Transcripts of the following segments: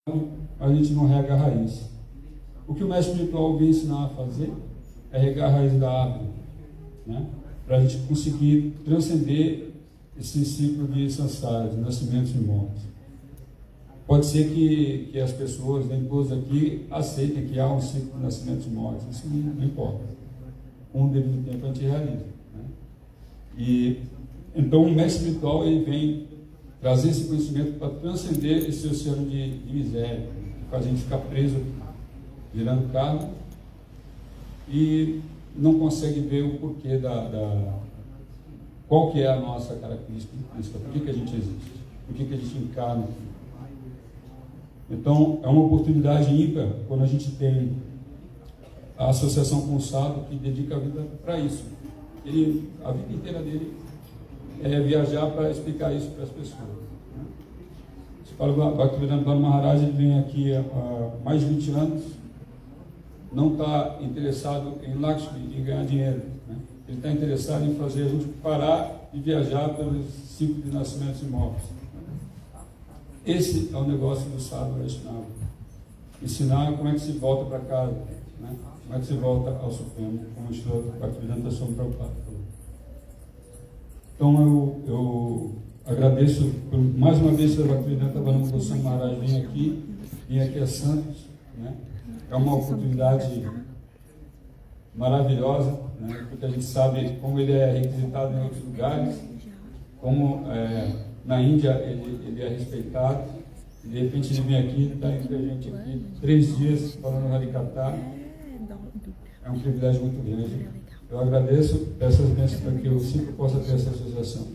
a gente não rega a raiz. O que o mestre espiritual vem ensinar a fazer é regar a raiz da árvore, né? Para a gente conseguir transcender esse ciclo de samsara, de nascimentos e mortes. Pode ser que as pessoas, nem todos aqui, aceitem que há um ciclo de nascimentos e mortes. Isso não importa. Com o devido tempo a gente realiza, né? E então o mestre espiritual ele vem trazer esse conhecimento para transcender esse oceano de miséria, que faz a gente ficar preso, virando carro, e não consegue ver o porquê qual que é a nossa característica, por que a gente existe, por que a gente encarna aqui. Então, é uma oportunidade ímpar quando a gente tem a associação com o sábio que dedica a vida para isso. A vida inteira dele é viajar para explicar isso para as pessoas. O Bhaktivedanta Maharaj ele vem aqui há mais de 20 anos, não está interessado em Lakshmi, em ganhar dinheiro, né? Ele está interessado em fazer a gente parar de viajar pelos ciclos de nascimentos e mortes. Esse é o negócio do sábio Vaishnava. Ensinar como é que se volta para casa, né? Como é que se volta ao Supremo, como o Srila Bhaktivedanta Swami Prabhupada falou. Então eu agradeço por mais uma vez a Bhaktivedanta Goswami Maharaj vir aqui a Santos, né? É uma oportunidade maravilhosa, né? Porque a gente sabe como ele é requisitado em outros lugares, como na Índia ele é respeitado, e de repente ele vem aqui, está entre a gente aqui 3 dias falando Harikatha. É um privilégio muito grande. Eu agradeço essas bênçãos para que eu sempre possa ter essa associação.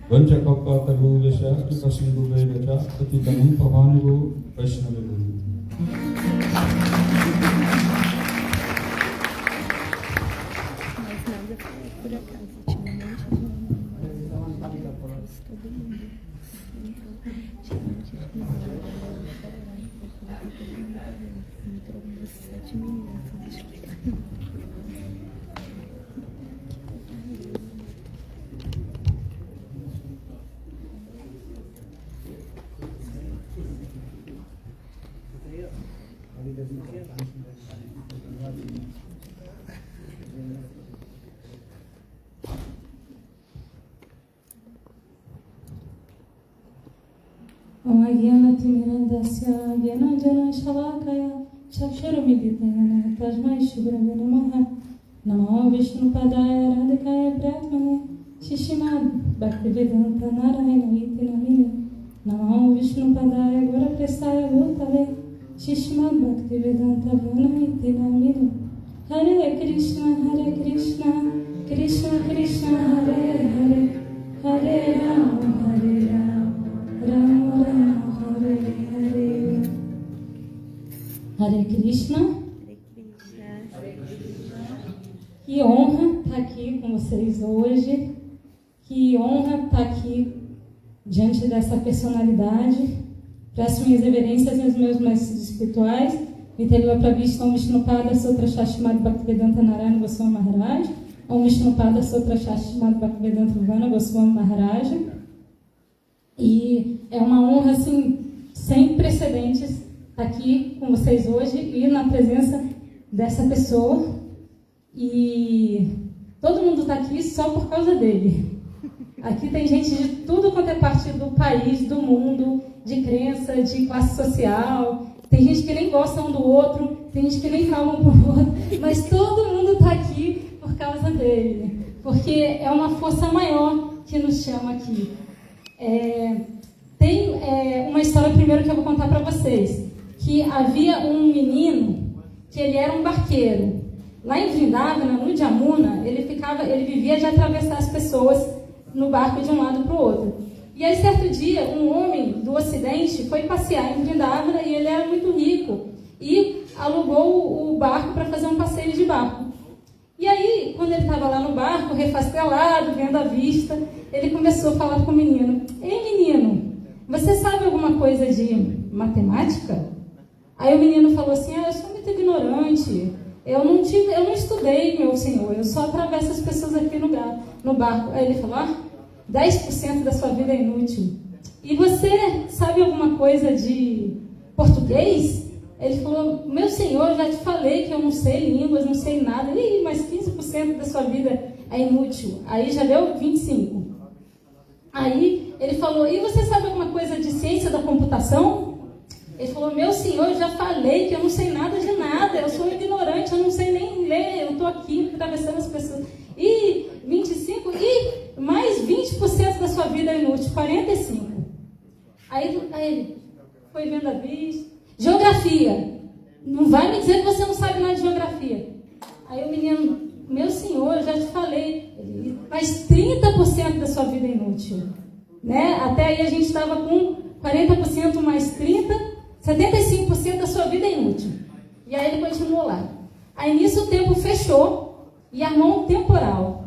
Vanja Kalpa Taru Vesha, Kipashindu Vegacha, Patitanum Pavanigo Vaishnavu. Mas nada foi por acaso, ultimamente todo mundo entrou umas 7 meninas antes de explicar. Agyana-timirandasya Gyana-jana Shalakaya Chakshurumiditayana Tasmai Shivravya Namaha Namo Vishnupadaya Radhikaya Pratmane Shishimad Bhaktivedanta Narayana Iti Namine Namo Vishnupadaya Guraprestaya Bhutale Shishimad Bhaktivedanta Vana Iti Namine Hare Krishna Krishna Krishna Hare Hare Hare Rama Rama Rama Hare Hare. Hare Krishna. Que honra estar aqui com vocês hoje. Que honra estar aqui diante dessa personalidade. Presto minhas reverências aos meus mestres espirituais. Vitalila Pravishna Om Vishnupada Sotra Shashimad Bhaktivedanta Narayana Goswami Maharaj. Om Vishnupada Sotra Shashimad Bhaktivedanta Vana Goswami Maharaj. E é uma honra, assim, sem precedentes estar aqui com vocês hoje e na presença dessa pessoa. E todo mundo está aqui só por causa dele. Aqui tem gente de tudo quanto é parte do país, do mundo, de crença, de classe social. Tem gente que nem gosta um do outro, tem gente que nem fala um pro outro, mas todo mundo está aqui por causa dele. Porque é uma força maior que nos chama aqui. Tem uma história primeiro que eu vou contar para vocês, que havia um menino que ele era um barqueiro. Lá em Vrindavana, no Jamuna, ele vivia de atravessar as pessoas no barco de um lado para o outro. E aí, certo dia, um homem do Ocidente foi passear em Vrindavana e ele era muito rico e alugou o barco para fazer um passeio de barco. E aí, quando ele estava lá no barco, refastelado, vendo a vista, ele começou a falar com o menino. Ei, menino, você sabe alguma coisa de matemática? Aí o menino falou assim, eu sou muito ignorante, eu não estudei, meu senhor, eu só atravesso as pessoas aqui no barco. Aí ele falou, 10% da sua vida é inútil. E você sabe alguma coisa de português? Ele falou, meu senhor, eu já te falei que eu não sei línguas, não sei nada. Ih, mas 15% da sua vida é inútil. Aí já deu 25%. Aí ele falou, e você sabe alguma coisa de ciência da computação? Ele falou, meu senhor, eu já falei que eu não sei nada de nada, eu sou ignorante, eu não sei nem ler, eu estou aqui atravessando as pessoas. E 25%, e mais 20% da sua vida é inútil, 45%. Aí ele foi vendo a vista. Geografia. Não vai me dizer que você não sabe nada de geografia. Aí o menino, meu senhor, eu já te falei, mas 30% da sua vida é inútil. Né? Até aí a gente estava com 40% mais 30%, 75% da sua vida é inútil. E aí ele continuou lá. Aí nisso o tempo fechou e armou um temporal.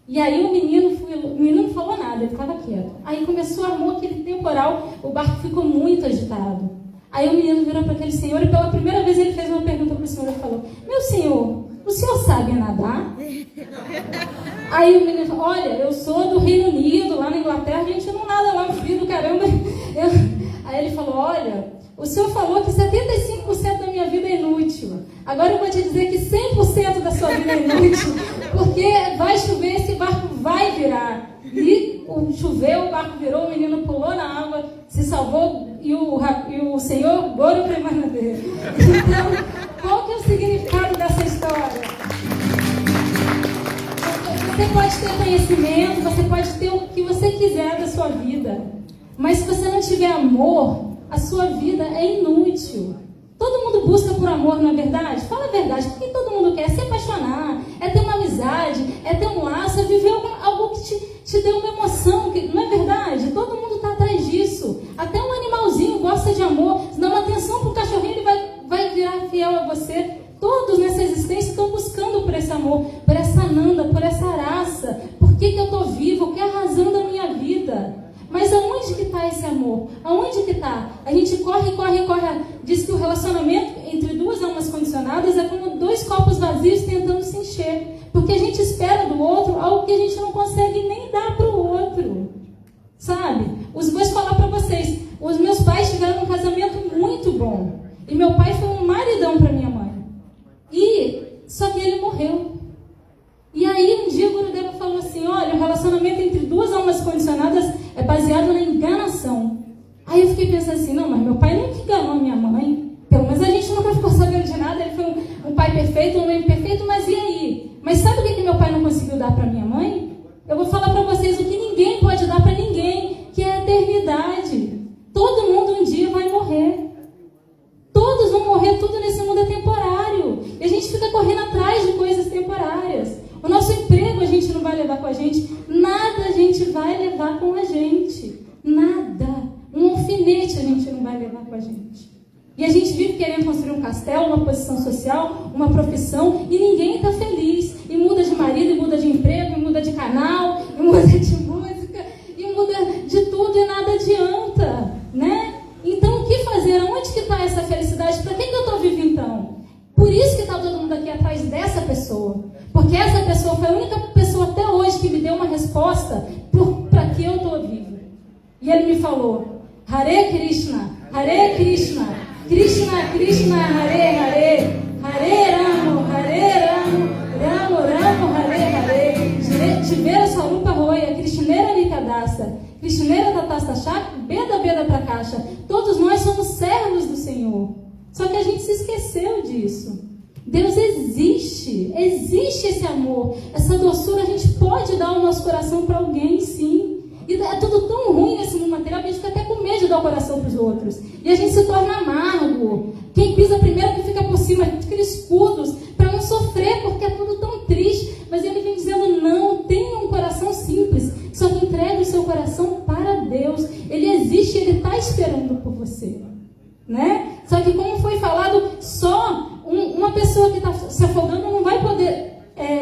E aí o menino não falou nada, ele estava quieto. Aí começou a armar aquele temporal, o barco ficou muito agitado. Aí o menino virou para aquele senhor e pela primeira vez ele fez uma pergunta para o senhor e falou, meu senhor, o senhor sabe nadar? Aí o menino falou, olha, eu sou do Reino Unido, lá na Inglaterra, a gente não nada lá, um frio do caramba. Aí ele falou, olha, o senhor falou que 75% da minha vida é inútil. Agora eu vou te dizer que 100% da sua vida é inútil, porque vai chover, esse barco vai virar. E choveu, o barco virou, o menino pulou na água, se salvou e o Senhor goro permaneceu. Então, qual que é o significado dessa história? Você pode ter conhecimento, você pode ter o que você quiser da sua vida, mas se você não tiver amor, a sua vida é inútil. Todo mundo busca por amor, não é verdade? Fala a verdade, porque todo mundo quer se apaixonar, é ter uma amizade, é ter um laço, é viver algo que te dê uma emoção, não é verdade? Todo mundo está atrás disso. Até um animalzinho gosta de amor. Se dá uma atenção para o cachorrinho, ele vai virar fiel a você. Todos nessa existência estão buscando por esse amor, por essa nanda, por essa raça. Por que eu estou vivo? Qual é a razão da minha vida? Mas aonde que está esse amor? Aonde que está? A gente corre. Diz que o relacionamento entre duas almas condicionadas é como dois copos vazios tentando se encher. Porque a gente espera do outro algo que a gente não consegue nem dar para o outro. Sabe? Vou falar para vocês. Os meus pais tiveram um casamento muito bom. E meu pai foi um maridão para minha mãe. Só que ele morreu. E aí um dia o Gurudeva falou assim, olha, o relacionamento entre duas almas condicionadas é baseado na enganação. Aí eu fiquei pensando assim, não, mas meu pai nunca enganou minha mãe. Pelo menos a gente nunca ficou sabendo de nada, ele foi um pai perfeito, um mãe perfeito, mas e aí? Mas sabe o que meu pai não conseguiu dar para minha mãe? Eu vou falar para vocês o que ninguém pode dar para ninguém, que é a eternidade. Todo mundo um dia vai morrer. Todos vão morrer, tudo nesse mundo é temporário. E a gente fica correndo atrás de coisas temporárias. O nosso emprego a gente não vai levar com a gente. Nada a gente vai levar com a gente. Nada. Um alfinete a gente não vai levar com a gente. E a gente vive querendo construir um castelo, uma posição social, uma profissão, e ninguém está feliz. E muda de marido, e muda de emprego, e muda de canal, e muda de música, e muda de tudo, e nada adianta, né? Então, o que fazer? Onde que está essa felicidade? Para que eu estou vivo, então? Por isso que está todo mundo aqui atrás dessa pessoa. Porque essa pessoa foi a única pessoa até hoje que me deu uma resposta para que eu estou vivo. E ele me falou, Hare Krishna, Krishna Krishna, Hare Hare, Hare Ramo, Ramo Ramo, Hare Hare, Tivera Sarupa Roya, Krishnera Nikadasa, Krishnera Tatasta Shak, Beda Prakasha. Todos nós somos servos do Senhor. Só que a gente se esqueceu disso. Deus existe esse amor, essa doçura. A gente pode dar o nosso coração para alguém, sim. E é tudo tão ruim nesse mundo material que a gente fica até com medo de dar o coração para os outros. E a gente se torna amargo. Quem pisa primeiro que fica por cima, cria escudos para não sofrer, porque é tudo tão triste. Mas ele vem dizendo, não, tenha um coração simples. Só que entregue o seu coração para Deus. Ele existe, ele está esperando por você. Né? Só que como foi falado, só uma pessoa que está se afogando não vai poder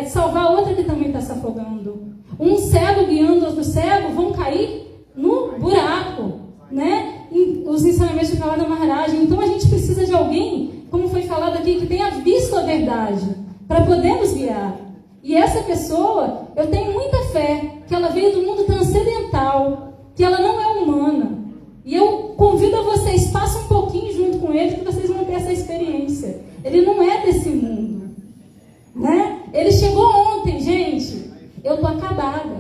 salvar a outra que também está se afogando. Um cego guiando outro cego vão cair no buraco, né? Os ensinamentos de Prahlada Maharaj. Então a gente precisa de alguém, como foi falado aqui, que tenha visto a verdade para poder nos guiar. E essa pessoa, eu tenho muita fé que ela veio do mundo transcendental, que ela não é humana. E eu convido a vocês, passem um pouquinho junto com ele que vocês vão ter essa experiência. Ele não é desse mundo, né? Ele chegou ontem, gente. Eu tô acabada.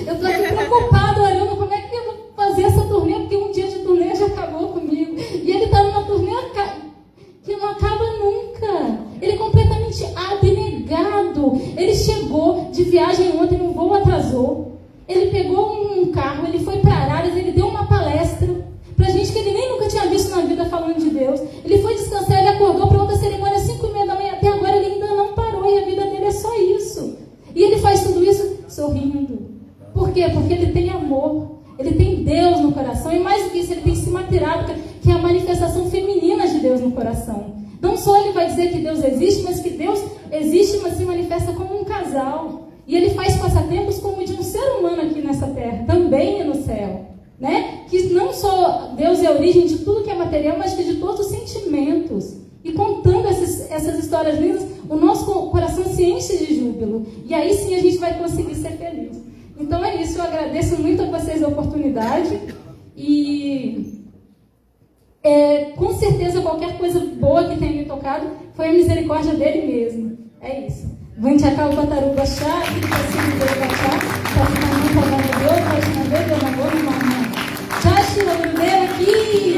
Eu tô aqui preocupada, olhando como é que eu vou fazer essa turnê, porque um dia de turnê já acabou comigo. E ele tá numa turnê que não acaba nunca. Ele é completamente abnegado. Ele chegou de viagem ontem, o voo atrasou. Ele pegou um carro, ele foi para Araras, ele deu uma palestra pra gente que ele nem nunca tinha visto na vida falando de Deus. Ele foi descansar, ele acordou para outra cerimônia às 5h30 da manhã. Até agora ele ainda não parou e a vida dele é só isso. E ele faz tudo isso sorrindo. Por quê? Porque ele tem amor. Ele tem Deus no coração. E mais do que isso, ele tem simaterado, que é a manifestação feminina de Deus no coração. Não só ele vai dizer que Deus existe, mas que Deus existe, mas se manifesta como um casal. E ele faz passatempos como de um ser humano aqui nessa terra, também no céu. Né? Que não só Deus é a origem de tudo que é material, mas que de todos os sentimentos. E contando essas histórias lindas, o nosso coração se enche de júbilo. E aí sim a gente vai conseguir ser feliz. Então é isso, eu agradeço muito a vocês a oportunidade. E com certeza qualquer coisa boa que tenha me tocado foi a misericórdia dele mesmo. É isso. Vantiacal Pataruba Chá, que assim deu Bachá, Tatinamã Tabanadeu, Tatinamã deu na boa na mamãe. Chachi Logrudeu aqui!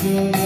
Krishna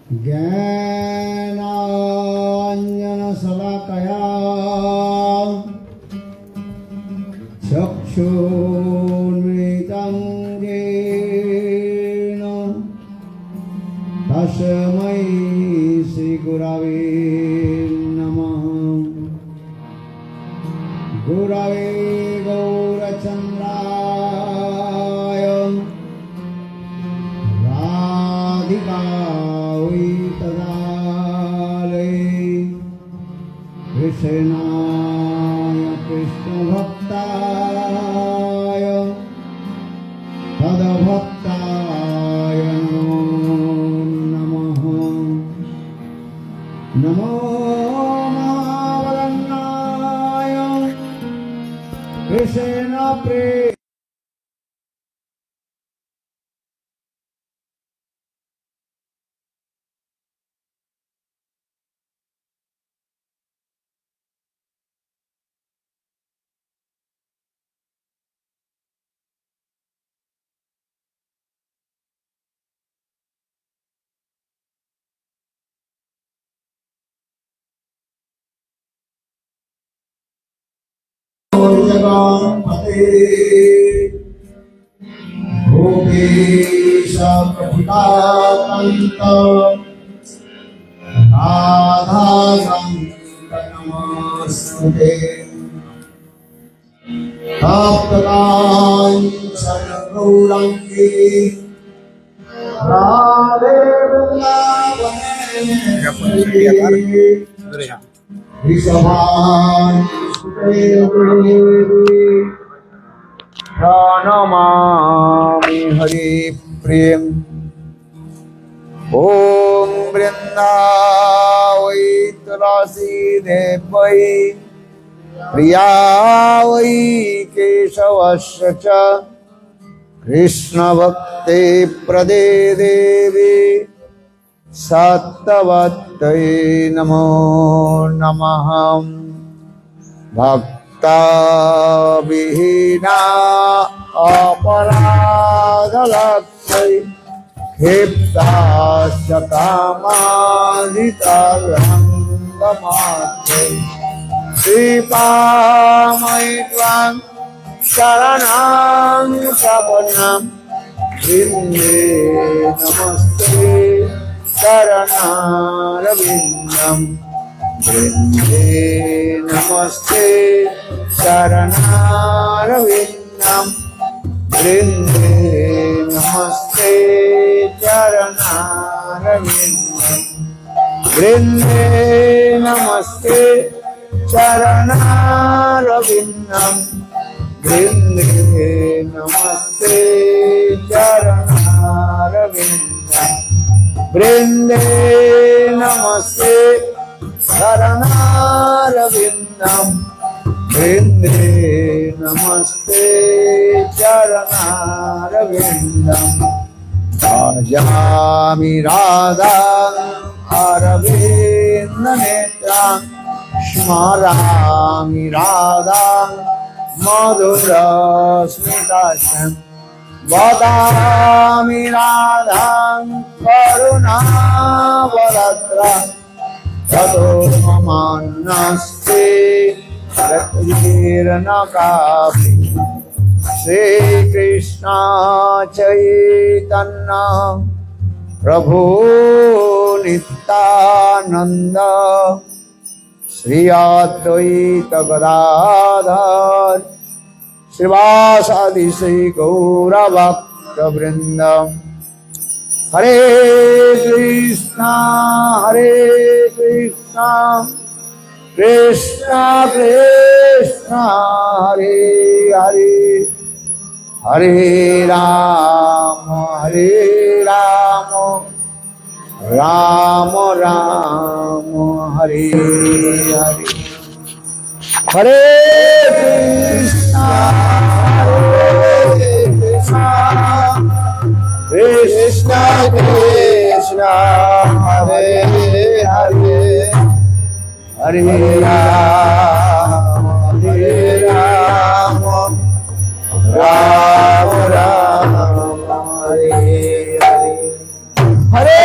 ज्ञानाञ्जनशलाकया चक्षुर्मृतं येन तस्मै श्रीगुरवे नमः। गुरवे गौरचन्द्राय राधिकायै तदालये कृष्णाय कृष्णभक्ताय तद्भक्ताय नमः। नमो महावदन्नाय कृष्ण प्रेम भोगेश प्रभुतातंत राधा नमस्ते। तप्तकांचन गौरांगी राधे वृंदावनेश्वरी प्रणमामि हरि प्रेम। ओम वृंदावै तुलसी देवै प्रिया वै केशवस्य च कृष्ण भक्ते प्रदे देवी सत्तवत्तै नमो नमः। भक्ता विहीना अपराधलक्षै क्षिप्ताश्च कामादितरङ्गमात्रै श्रीपामयि त्वां शरणं शरणं वृन्दे नमस्ते शरणारविन्दं वृन्दे नमस्ते शरणारविन्दं वृन्दे नमस्ते चरणारविन्दं वृन्दे नमस्ते चरणारविन्दं वृन्दे नमस्ते चरणारविन्दं वृन्दे नमस्ते शरणारविन्दं वृन्दे नमस्ते चरणारविन्दं भजामि राधां अरविन्दनेत्रां स्मरामि राधां मधुरस्मितां वदामि राधां करुणावरद्रां ततो ममान्नस्ते रतिर्नकापि। श्रीकृष्ण चैतन्य प्रभु नित्यानंद श्री अद्वैत गदाधर श्रीवासादि श्री गौरभक्तवृंद। हरे कृष्णा कृष्णा कृष्णा हरे हरे हरे राम राम राम हरे हरे। हरे कृष्णा कृष्णा कृष्णा हरे हरे हरे राम राम राम हरे हरे। हरे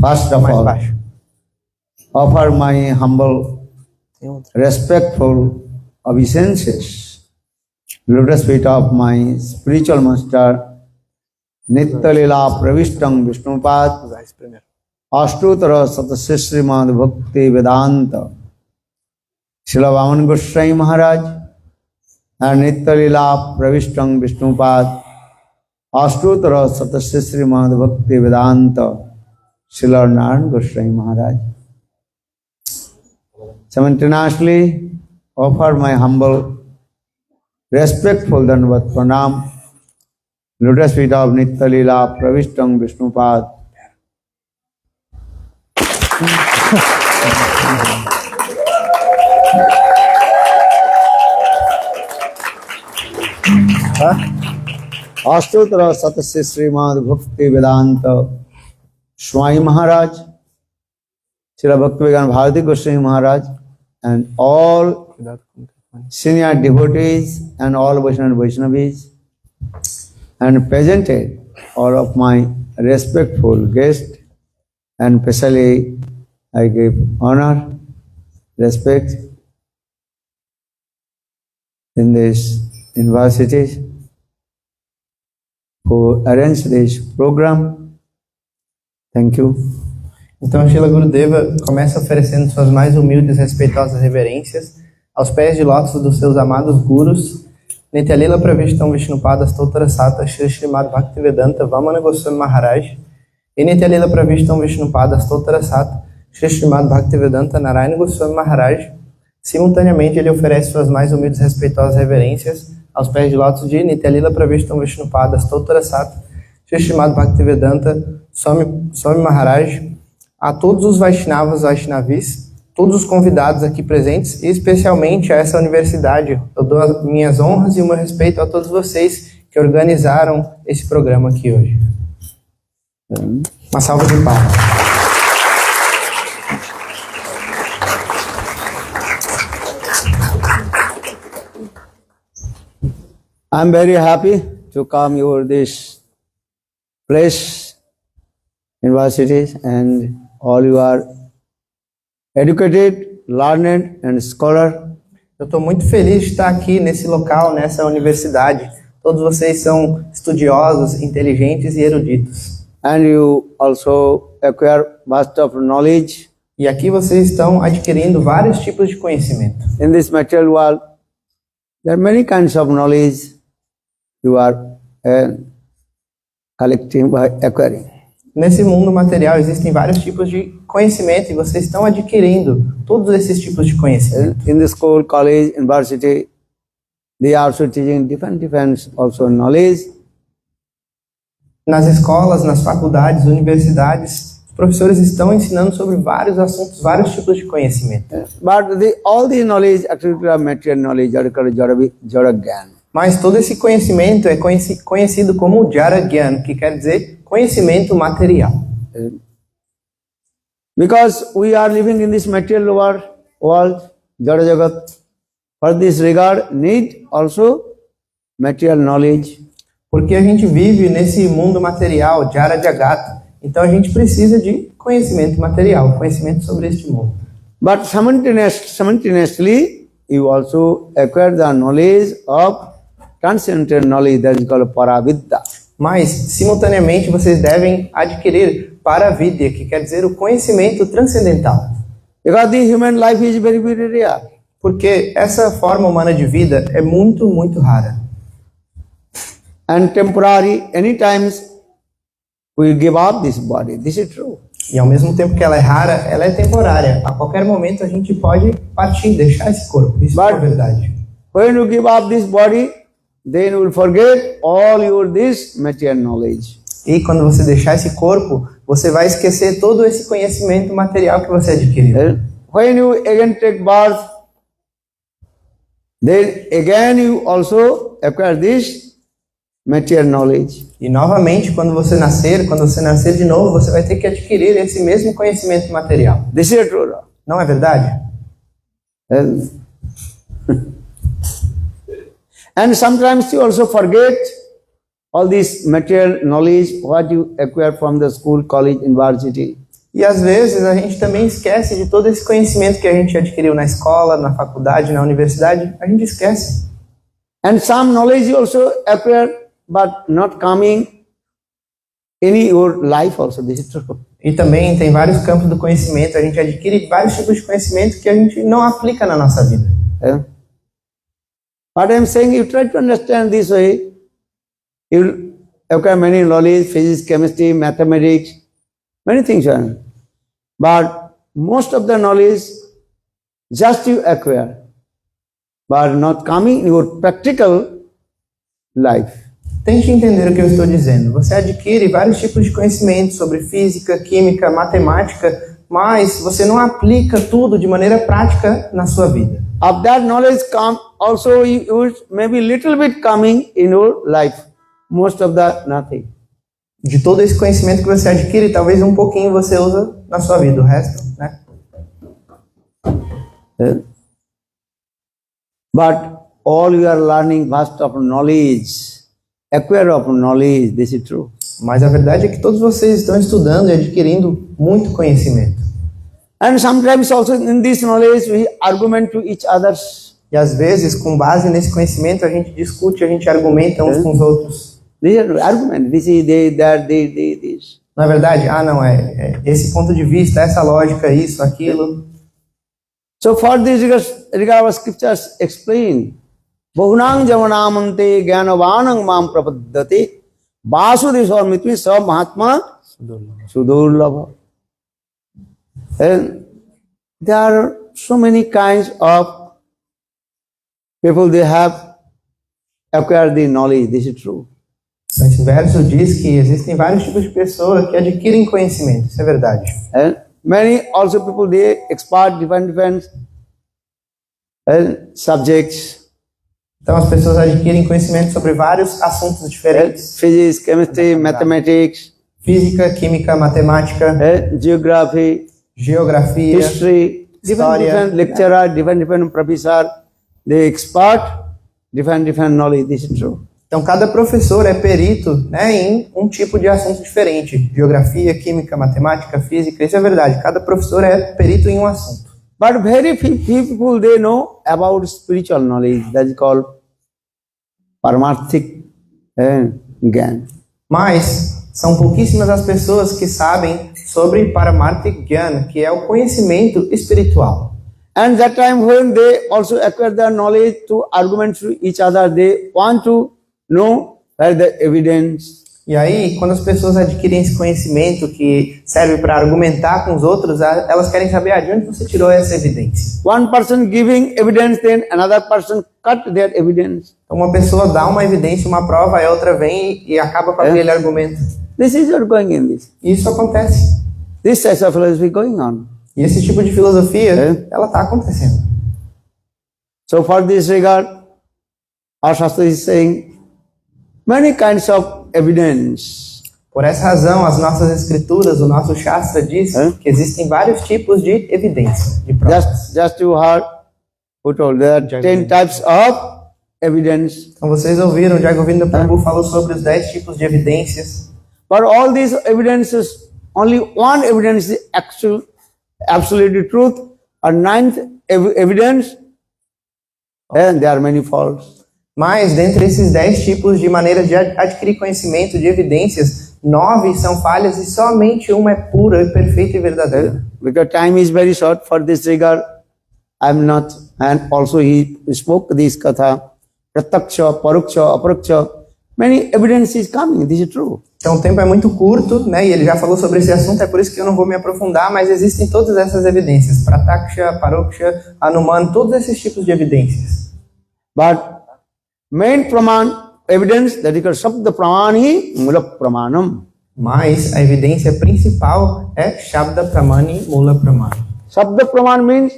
First of mais all, baixo. offer my humble, Tem outro. respectful obeisances, lotus feet of my spiritual master, Nitya-lila Pravishtam Vishnupad, Usar esse primeiro. Ashtutara Satasya Bhakti Vedanta, Srila Vaman Goswami Maharaj, and Nitya-lila Pravishtam Vishnupad, Ashtutara Satasya Bhakti Vedanta, Srila Narayan Goswami Maharaj. Simultaneously offer my humble, respectful Dandavat Pranam, lotus feet of Nitya-lila Pravishtam Vishnupad. Ashtutara Satasya Srimad Bhakti Vedanta Swami Maharaj, Srila Bhaktivedanta Bharati Goswami Maharaj, and all Cuidado com o microfone. senior devotees and all Vaishnavis, and presented all of my respectful guests, and especially I give honor, respect in this university who arranged this program. Thank you. Então, Srila Gurudeva começa oferecendo suas mais humildes e respeitosas reverências aos pés de lótus dos seus amados gurus, Nitya-lila Pravishtam Vishnupada Stotara Sata Shri Srimad Bhaktivedanta Vamana Goswami Maharaj e Nitya-lila Pravishtam Vishnupada Stotara Sata Shri Srimad Bhaktivedanta Narayana Goswami Maharaj. Simultaneamente, ele oferece suas mais humildes e respeitosas reverências aos pés de lótus de Nitya-lila Pravishtam Vishnupada Stotara Sata Shri Srimad Bhaktivedanta Swami Maharaj, a todos os Vaishnavas, Vaishnavis, todos os convidados aqui presentes, e especialmente a essa universidade. Eu dou as minhas honras e o meu respeito a todos vocês que organizaram esse programa aqui hoje. Uma salva de palmas. I'm very happy to come over this place, universities, and all you are educated, learned, and scholar. Eu estou muito feliz de estar aqui nesse local, nessa universidade. Todos vocês são estudiosos, inteligentes e eruditos. And you also acquire vast of knowledge. E aqui vocês estão adquirindo vários tipos de conhecimento. In this material world, there are many kinds of knowledge you are collecting by acquiring. Nesse mundo material existem vários tipos de conhecimento e vocês estão adquirindo todos esses tipos de conhecimento. In the school, college, university, they are also teaching different also knowledge. Nas escolas, nas faculdades, universidades, os professores estão ensinando sobre vários assuntos, vários tipos de conhecimento. But all the knowledge actually are material knowledge, Jara Gyan. Mas todo esse conhecimento é conhecido como Jara Gyan, que quer dizer conhecimento material. Because we are living in this material world, Jara Jagat, for this regard need also material knowledge. Porque a gente vive nesse mundo material, Jara Jagata, então a gente precisa de conhecimento material, conhecimento sobre este mundo. But simultaneously, you also acquire the knowledge of transcendental knowledge that is called Paravidya. Mas, simultaneamente, vocês devem adquirir Paravidya, que quer dizer o conhecimento transcendental. Because the human life is very, very rare. Porque essa forma humana de vida é muito, muito rara. And temporary, any times we give up this body. This is true. E ao mesmo tempo que ela é rara, ela é temporária. A qualquer momento a gente pode partir, deixar esse corpo. Isso é a verdade. When you give up this body, then you will forget all your this material knowledge. E quando você deixar esse corpo, você vai esquecer todo esse conhecimento material que você adquiriu. When you again take birth, then again you also acquire this material knowledge. E novamente, quando você nascer de novo, você vai ter que adquirir esse mesmo conhecimento material. This is true. Não é verdade? And sometimes you also forget all this material knowledge, what you acquire from the school, college, university. E às vezes a gente também esquece de todo esse conhecimento que a gente adquiriu na escola, na faculdade, na universidade. A gente esquece. And some knowledge also appear, but not coming in your life also. This is true. E também tem vários campos do conhecimento. A gente adquire vários tipos de conhecimento que a gente não aplica na nossa vida. Yeah. What I'm saying, you try to understand this way. You acquire many knowledge, physics, chemistry, mathematics, many things. But most of the knowledge just you acquire, but not coming in your practical life. Tente entender o que eu estou dizendo. Você adquire vários tipos de conhecimento sobre física, química, matemática, mas você não aplica tudo de maneira prática na sua vida. Of that knowledge come also you maybe little bit coming in your life. Most of the nothing. De todo esse conhecimento que você adquire, talvez um pouquinho você usa na sua vida, o resto, né? Yeah. But all you are learning vast of knowledge, acquire of knowledge, this is true. Mas a verdade é que todos vocês estão estudando e adquirindo muito conhecimento. And sometimes also in this knowledge we argument to each others. E às vezes, com base nesse conhecimento, a gente discute, a gente argumenta uns com os outros. This is argument. This is this. Na verdade, não, é esse ponto de vista, essa lógica, isso, aquilo. So for this regard our scriptures explain. Bahunang jamanamante gyanavanang mam prapaddate vasudeswarmitmi sa mahatma sudurlabha. And there are so many kinds of people, they have acquired the knowledge, this is true. Esse verso diz que existem vários tipos de pessoas que adquirem conhecimento, isso é verdade. And many also people, they expert different subjects. Então as pessoas adquirem conhecimento sobre vários assuntos diferentes. Physics, chemistry, mathematics, física, química, matemática, geography, geografia, history, different lecturer, different professor, they expert different knowledge, this is true. Então cada professor é perito, né, em um tipo de assunto diferente. Geografia, química, matemática, física, isso é verdade. Cada professor é perito em um assunto. But very few people, they know about spiritual knowledge, that is called Paramarthik Gyan. Mas são pouquíssimas as pessoas que sabem sobre Paramarthik Gyan, que é o conhecimento espiritual. And that time when they also acquire the knowledge to argument to each other, they want to know where the evidence. E aí, quando as pessoas adquirem esse conhecimento que serve para argumentar com os outros, elas querem saber de onde você tirou essa evidência. One person giving evidence, then another person cut their evidence. Então uma pessoa dá uma evidência, uma prova, aí a outra vem e acaba com aquele argumento. This is what going in this. Isso acontece. This type of philosophy going on. E esse tipo de filosofia, ela está acontecendo. So for this regard, our Shastra is saying many kinds of evidence. Por essa razão, as nossas escrituras, o nosso Shastra diz que existem vários tipos de evidência, de provas. Just you heard who told there are 10 types of evidence. Então vocês ouviram, Jagovinda Prabhu falou sobre os 10 tipos de evidências. But all these evidences, only one evidence is absolute truth, a ninth evidence, and there are many faults. Mas, dentre esses 10 tipos de maneiras de adquirir conhecimento, de evidências, 9 são falhas e somente uma é pura, perfeita e verdadeira. Because time is very short for this regard, I'm not, and also he spoke this katha, prataksha, paruksha, aparaksha, many evidences coming, this is true. Então o tempo é muito curto, né? E ele já falou sobre esse assunto, é por isso que eu não vou me aprofundar, mas existem todas essas evidências, prataksha, paroksha, anuman, todos esses tipos de evidências. But main praman evidence, that is called Shabda Pramani Mula Pramanam. Mas a evidência principal é Shabda Pramani Mula Pramani. Shabda Praman means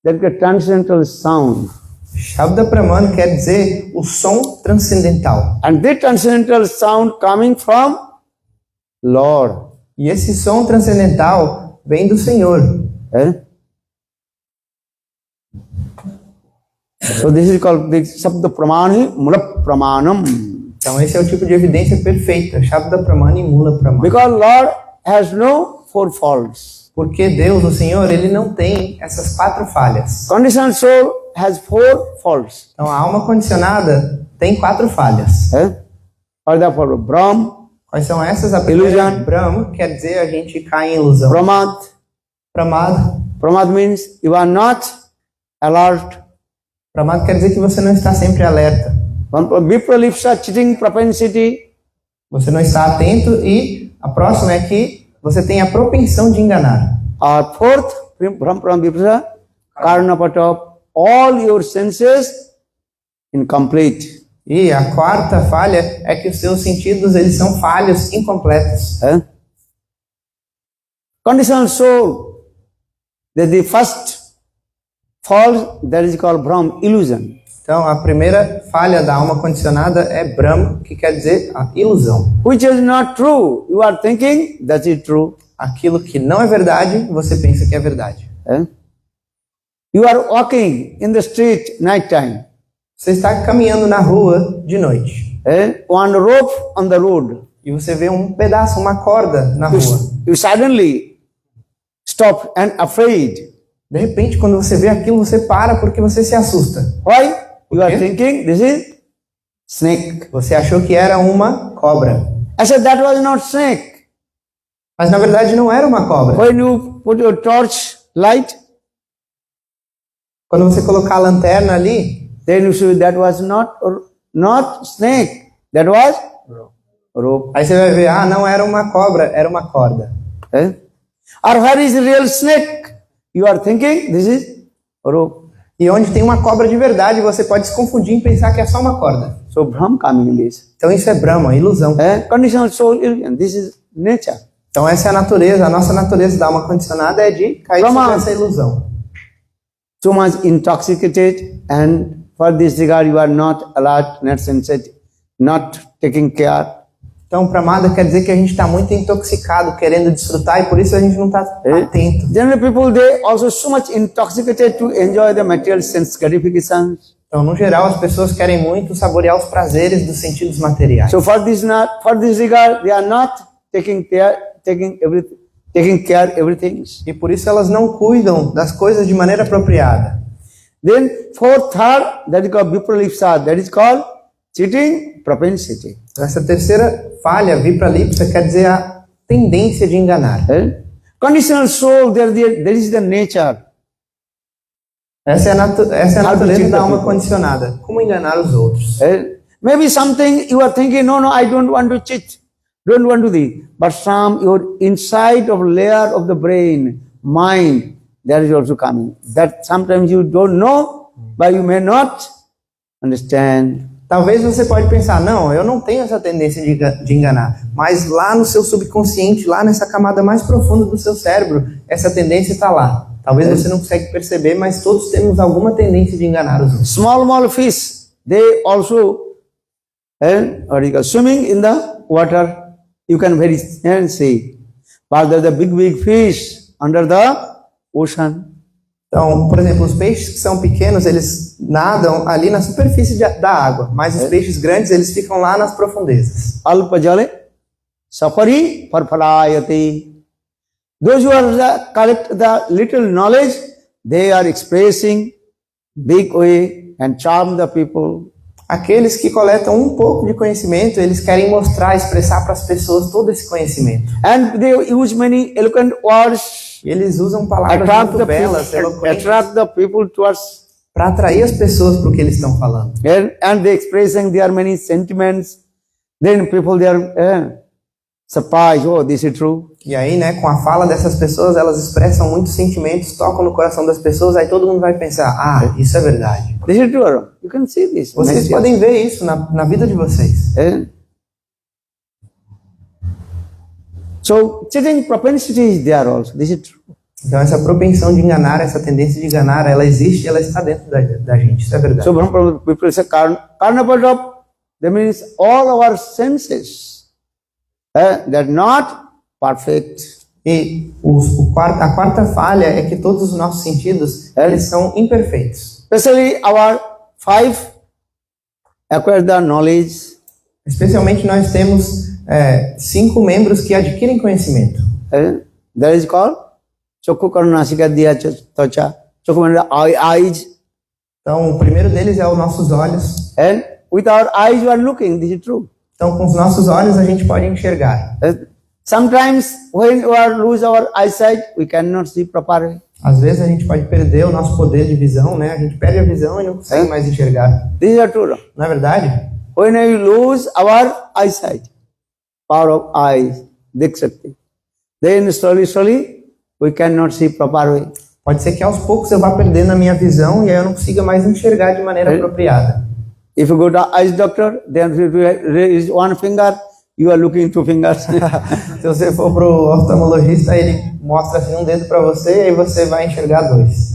that is a transcendental sound. Shabda Pramani quer dizer o som transcendental. And this transcendental sound coming from Lord. E esse som transcendental vem do Senhor. So this is called the Shabda Pramani Mula Pramanam. Então esse é o tipo de evidência perfeita, Shabda Pramani Mula Pramani. Because Lord has no four faults. Porque Deus, o Senhor, Ele não tem essas 4 falhas. Conditioned soul has 4 faults. Então a alma condicionada tem 4 falhas. What are the four? Brahm, Quais são essas? A primeira, Ilusão. Brahma, quer dizer a gente cai em ilusão. Pramad. Pramad. Pramad means you are not alert. Pramad quer dizer que você não está sempre alerta. Vipralipsa, cheating propensity. Você não está atento. E a próxima é que você tem a propensão de enganar. Fourth, Brahma Vipralipsa, Karnapata, all your senses incomplete. E a quarta falha é que os seus sentidos eles são falhos, incompletos. Conditional soul, the first fault that is called Brahm, illusion. Então, a primeira falha da alma condicionada é Brahma, que quer dizer a ilusão. Which is not true. You are thinking that is true. Aquilo que não é verdade, você pensa que é verdade. You are walking in the street night time. Você está caminhando na rua de noite. One rope on the road. E você vê um pedaço, uma corda na rua. You suddenly stop and afraid. De repente, quando você vê aquilo, você para porque você se assusta. Why? You are quê? thinking this is snake. Você achou que era uma cobra. I said that was not snake. Mas na verdade não era uma cobra. When you put your torch light, Quando você colocar a lanterna ali, then you see that was not snake. That was rope. aí você vai ver, não era uma cobra, era uma corda. Or where is the real snake? You are thinking this is rope. E onde tem uma cobra de verdade, você pode se confundir e pensar que é só uma corda. So Brahm coming in this. Então isso é Brahma, ilusão. Conditional soul illusion. This is nature. Então essa é a natureza, a nossa natureza da alma condicionada é de cair Brahma. sobre essa ilusão. So much intoxicated, and for this regard you are not alert, not sensitive, not taking care. Então pramada quer dizer que a gente está muito intoxicado, querendo desfrutar, e por isso a gente não está atento. Generally people, they also so much intoxicated to enjoy the material sense gratifications. Então no geral as pessoas querem muito saborear os prazeres dos sentidos materiais. So for this regard, they are not taking care everything. E por isso elas não cuidam das coisas de maneira apropriada. Then third, that is called vipralipsa, that is called cheating propensity. Essa terceira falha, vipralipsa, quer dizer a tendência de enganar. Conditional soul, there is the nature. Essa é a natureza da alma condicionada. Como enganar os outros. Maybe something you are thinking, no, I don't want to cheat, don't want to do. But from your inside of layer of the brain, mind, that is also coming. That sometimes you don't know, but you may not understand. Talvez você pode pensar, não, eu não tenho essa tendência de enganar. Mas lá no seu subconsciente, lá nessa camada mais profunda do seu cérebro, essa tendência está lá. Talvez você não consegue perceber, mas todos temos alguma tendência de enganar os outros. Small fish, they also swimming in the water. You can very see. But there are the big fish under the ocean. Então, por exemplo, os peixes que são pequenos, eles nadam ali na superfície da água, mas os peixes grandes, eles ficam lá nas profundezas. Alpa jale, sapari parphalayati. Those who collect the little knowledge, they are expressing big way and charm the people. Aqueles que coletam um pouco de conhecimento, eles querem mostrar, expressar para as pessoas todo esse conhecimento. And they use many eloquent words. E eles usam palavras muito belas, eloquentes, attract the people towards, para atrair as pessoas para o que eles estão falando. and they expressing their many sentiments. Then people they are surprised. Oh, this is true. E aí, né, com a fala dessas pessoas, elas expressam muitos sentimentos, tocam no coração das pessoas, aí todo mundo vai pensar, isso é verdade. This is true. You can see this. Vocês podem ver isso na vida de vocês. So cheating propensity is there also. This is true. Então essa propensão de enganar, essa tendência de enganar, ela existe, ela está dentro da gente, isso é verdade. So people say karnapadap, that means all our senses, they're not perfect. E a quarta falha é que todos os nossos sentidos, eles são imperfeitos. Especially our 5 acquire the knowledge. Especialmente nós temos 5 membros que adquirem conhecimento. That is called Chokku Karunasika Diya Tvacha. Chokku means eyes. Então, o primeiro deles é os nossos olhos. And with our eyes we are looking, this is true. Então, com os nossos olhos a gente pode enxergar. Sometimes when we are lose our eyesight, we cannot see properly. Às vezes a gente pode perder o nosso poder de visão, né? A gente perde a visão e não consegue mais enxergar. This is true. Não é verdade? When we lose our eyesight, power of eyes, Dik Shakti, then slowly we cannot see properly. Pode ser que aos poucos eu vá perdendo a minha visão e aí eu não consiga mais enxergar de maneira apropriada. If you go to eyes doctor, then if you raise one finger, you are looking two fingers. Se você for pro oftalmologista, ele mostra assim um dedo para você e aí você vai enxergar dois.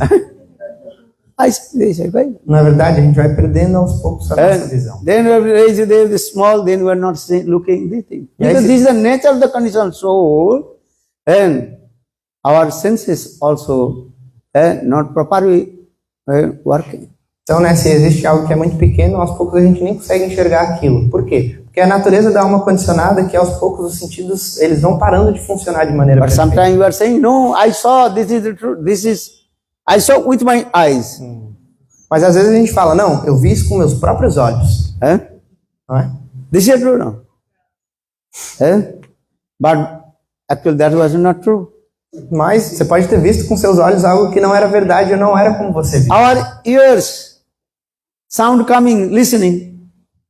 Não é verdade? A gente vai perdendo aos poucos a nossa visão. Then we raise the small, then we are not looking this thing. Because this is the nature of the conditioned soul, and our senses also not properly working. Então, né, se existe algo que é muito pequeno, aos poucos a gente nem consegue enxergar aquilo. Por quê? Porque a natureza da alma condicionada que aos poucos os sentidos eles vão parando de funcionar de maneira perfeita. But sometimes you are saying, no, I saw, this is the truth, I saw with my eyes. Mas às vezes a gente fala, não, eu vi isso com meus próprios olhos. Não é? This is true, no? But actually that was not true. Mas você pode ter visto com seus olhos algo que não era verdade ou não era como você viu. Our ears, sound coming, listening.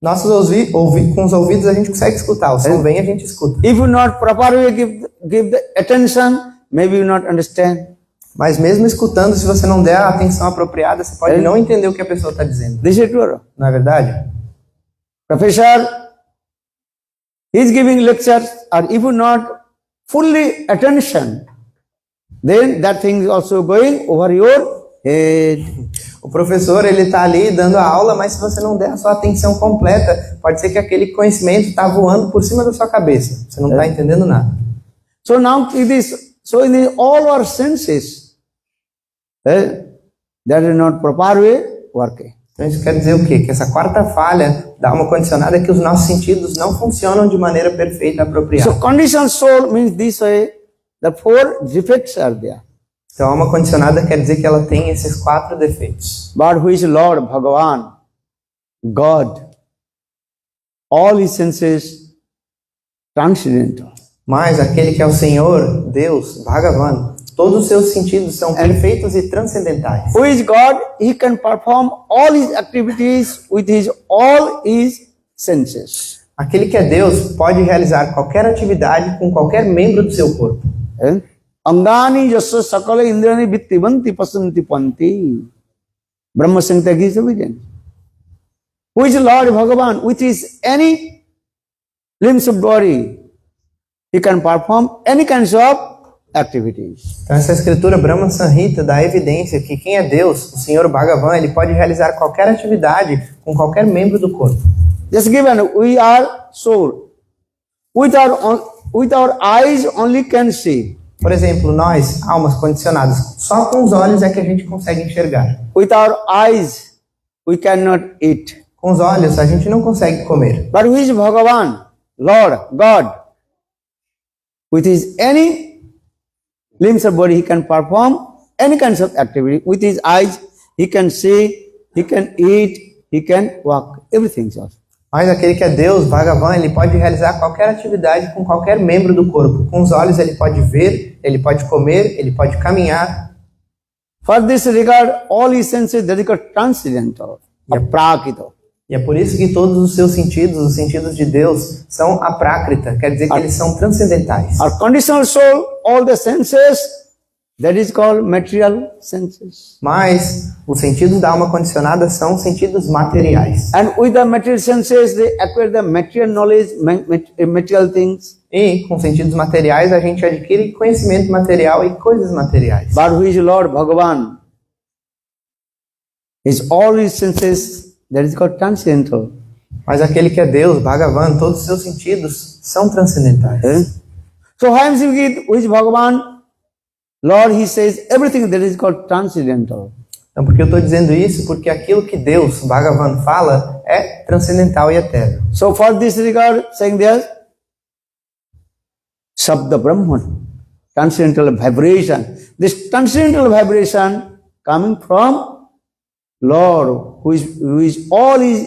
Nossos com os ouvidos a gente consegue escutar, o som vem e a gente escuta. If you not properly give the attention, maybe you not understand. Mas mesmo escutando, se você não der a atenção apropriada, você pode não entender o que a pessoa está dizendo. This is true. Não é verdade? Professor, he is giving lectures, or if you not fully attention, then that thing is also going over your head. O professor, ele está ali dando a aula, mas se você não der a sua atenção completa, pode ser que aquele conhecimento está voando por cima da sua cabeça. Você não está entendendo nada. So now it is, so in all our senses, that is not proper way working. Então isso quer dizer o quê? Que essa quarta falha da alma condicionada é que os nossos sentidos não funcionam de maneira perfeita e apropriada. So conditioned soul means this way, the four defects are there. Então a alma condicionada quer dizer que ela tem esses 4 defeitos. But who is Lord, Bhagavan, God, all his senses transcendental. Mas aquele que é o Senhor, Deus, Bhagavan, todos os seus sentidos são perfeitos e transcendentais. Who is God? He can perform all his activities with all his senses. Aquele que é Deus pode realizar qualquer atividade com qualquer membro do seu corpo. Angani yasya sakala indrani vittivanti pasanti panti. Brahma Samhita gives evidence. Who is Lord Bhagavan? With his any limbs of body, he can perform any kinds of activities. Então essa escritura Brahma Samhita dá evidência que quem é Deus, o Senhor Bhagavan, ele pode realizar qualquer atividade com qualquer membro do corpo. Just given, we are soul. With our eyes only can see. Por exemplo, nós, almas condicionadas, só com os olhos é que a gente consegue enxergar. With our eyes, we cannot eat. Com os olhos, a gente não consegue comer. But who is Bhagavan, Lord, God? With his any limbs of body, he can perform any kinds of activity. With his eyes, he can see, he can eat, he can walk, everything else. Mas aquele que é Deus, Bhagavan, ele pode realizar qualquer atividade com qualquer membro do corpo. Com os olhos ele pode ver, ele pode comer, ele pode caminhar. For this regard, all his senses that are transcendental, aprakita. E é por isso que todos os seus sentidos, os sentidos de Deus, são aprákrita, quer dizer que eles são transcendentais. Our conditional soul, all the senses, that is called material senses. Mas os sentidos da alma condicionada são sentidos materiais. And with the material senses, they acquire the material knowledge, material things. E com sentidos materiais a gente adquire conhecimento material e coisas materiais. But who is Lord Bhagavan? Is all his senses, that is called transcendental. Mas aquele que é Deus, Bhagavan, todos os seus sentidos são transcendentais. So Hayam who is Bhagavan, Lord, he says everything that is called transcendental. Então, por que eu estou dizendo isso? Porque aquilo que Deus, Bhagavan, fala é transcendental e eterno. So for this regard, saying there, Sabda Brahman, transcendental vibration. This transcendental vibration coming from Lord, who is all his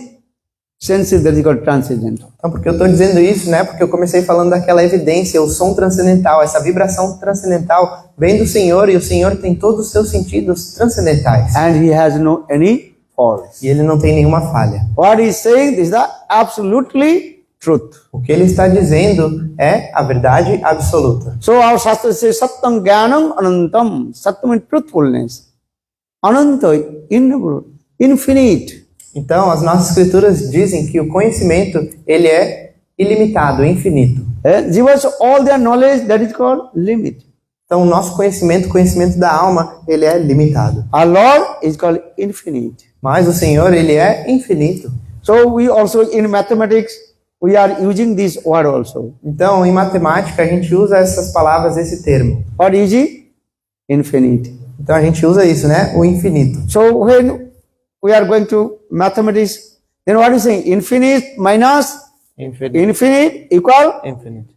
senses, that is called transcendental. Então, por que eu estou dizendo isso, né? Porque eu comecei falando daquela evidência, o som transcendental, essa vibração transcendental vem do Senhor e o Senhor tem todos os seus sentidos transcendentais. And he has no any faults. E ele não tem nenhuma falha. What he is saying is the absolutely truth. O que ele está dizendo é a verdade absoluta. So our Shastra says Satyam Jnanam Anantam. Satyam means truthfulness. Ananta, infinite. Então, as nossas escrituras dizem que o conhecimento, ele é ilimitado, infinito. Give us all their knowledge, that is called limit. Então, o nosso conhecimento, o conhecimento da alma, ele é limitado. Our Lord is called infinite. Mas o Senhor, ele é infinito. So we also in mathematics, we are using this word also. Então, em matemática, a gente usa essas palavras, esse termo. What is it? Infinite. Então, a gente usa isso, né? O infinito. So when we are going to mathematics, then what is saying? Infinite minus infinite equal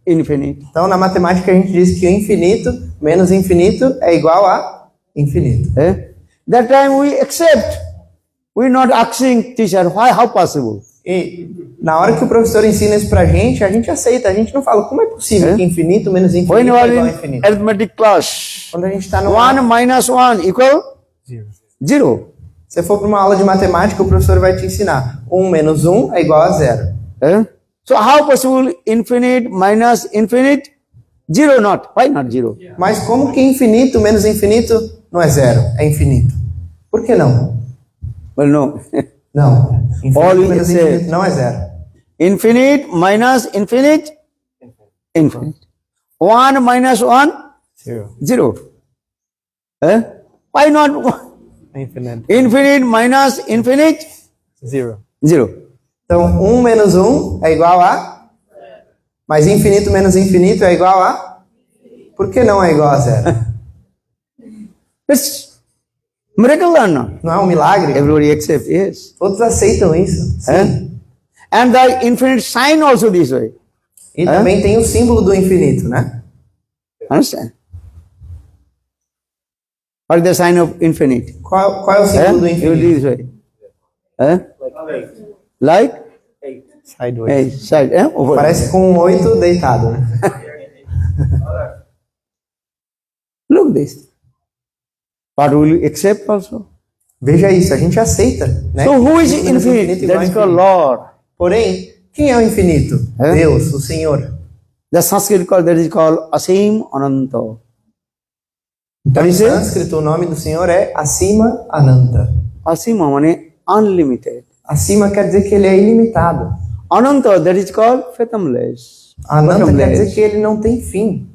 infinite. Então, na matemática, a gente diz que o infinito menos infinito é igual a infinito. That time we accept. We not asking teacher, why, how possible? E na hora que o professor ensina isso pra gente, a gente aceita. A gente não fala, como é possível que infinito menos infinito When you é are igual a in infinito? arithmetic class, Quando a gente está no 1 minus 1 equal 0. Se for para uma aula de matemática, o professor vai te ensinar. 1 menos 1 é igual a 0. So how possible infinite minus infinite? 0 not. Why not 0? Mas como que infinito menos infinito não é 0? É infinito. Por que não? Well, no. Não. All Infinito menos is infinito não é 0. Infinite minus infinite? Infinite. 1 minus 1? 0. Why not Infinito. infinite minus infinite? 0. 0. Então, 1 menos 1 é igual a... Mas infinito menos infinito é igual a... Por que não é igual a 0? It's miracle or not? Não é um milagre? Everybody accept, yes. Todos aceitam isso. Sim. And the infinite sign also this way. E também tem o símbolo do infinito, né? Understand? What is the sign of infinite? Qual é o símbolo do You infinito? do this way. Like? Sideways. Side. Over. Parece com um 8 deitado, né? Look this. But will you accept also? Veja isso, a gente aceita, né? So who is Infinito menos infinite? igual a That is called infinito. Lord. Porém, quem é o infinito? Deus, o Senhor. The Sanskrit called that is called Asim Ananta. Então, em Pode ser? sânscrito, o nome do Senhor é Acima Ananta. Asima means unlimited. Acima quer dizer que ele é ilimitado. Ananta, that is called fathomless. Ananta quer Fathomless. dizer que ele não tem fim.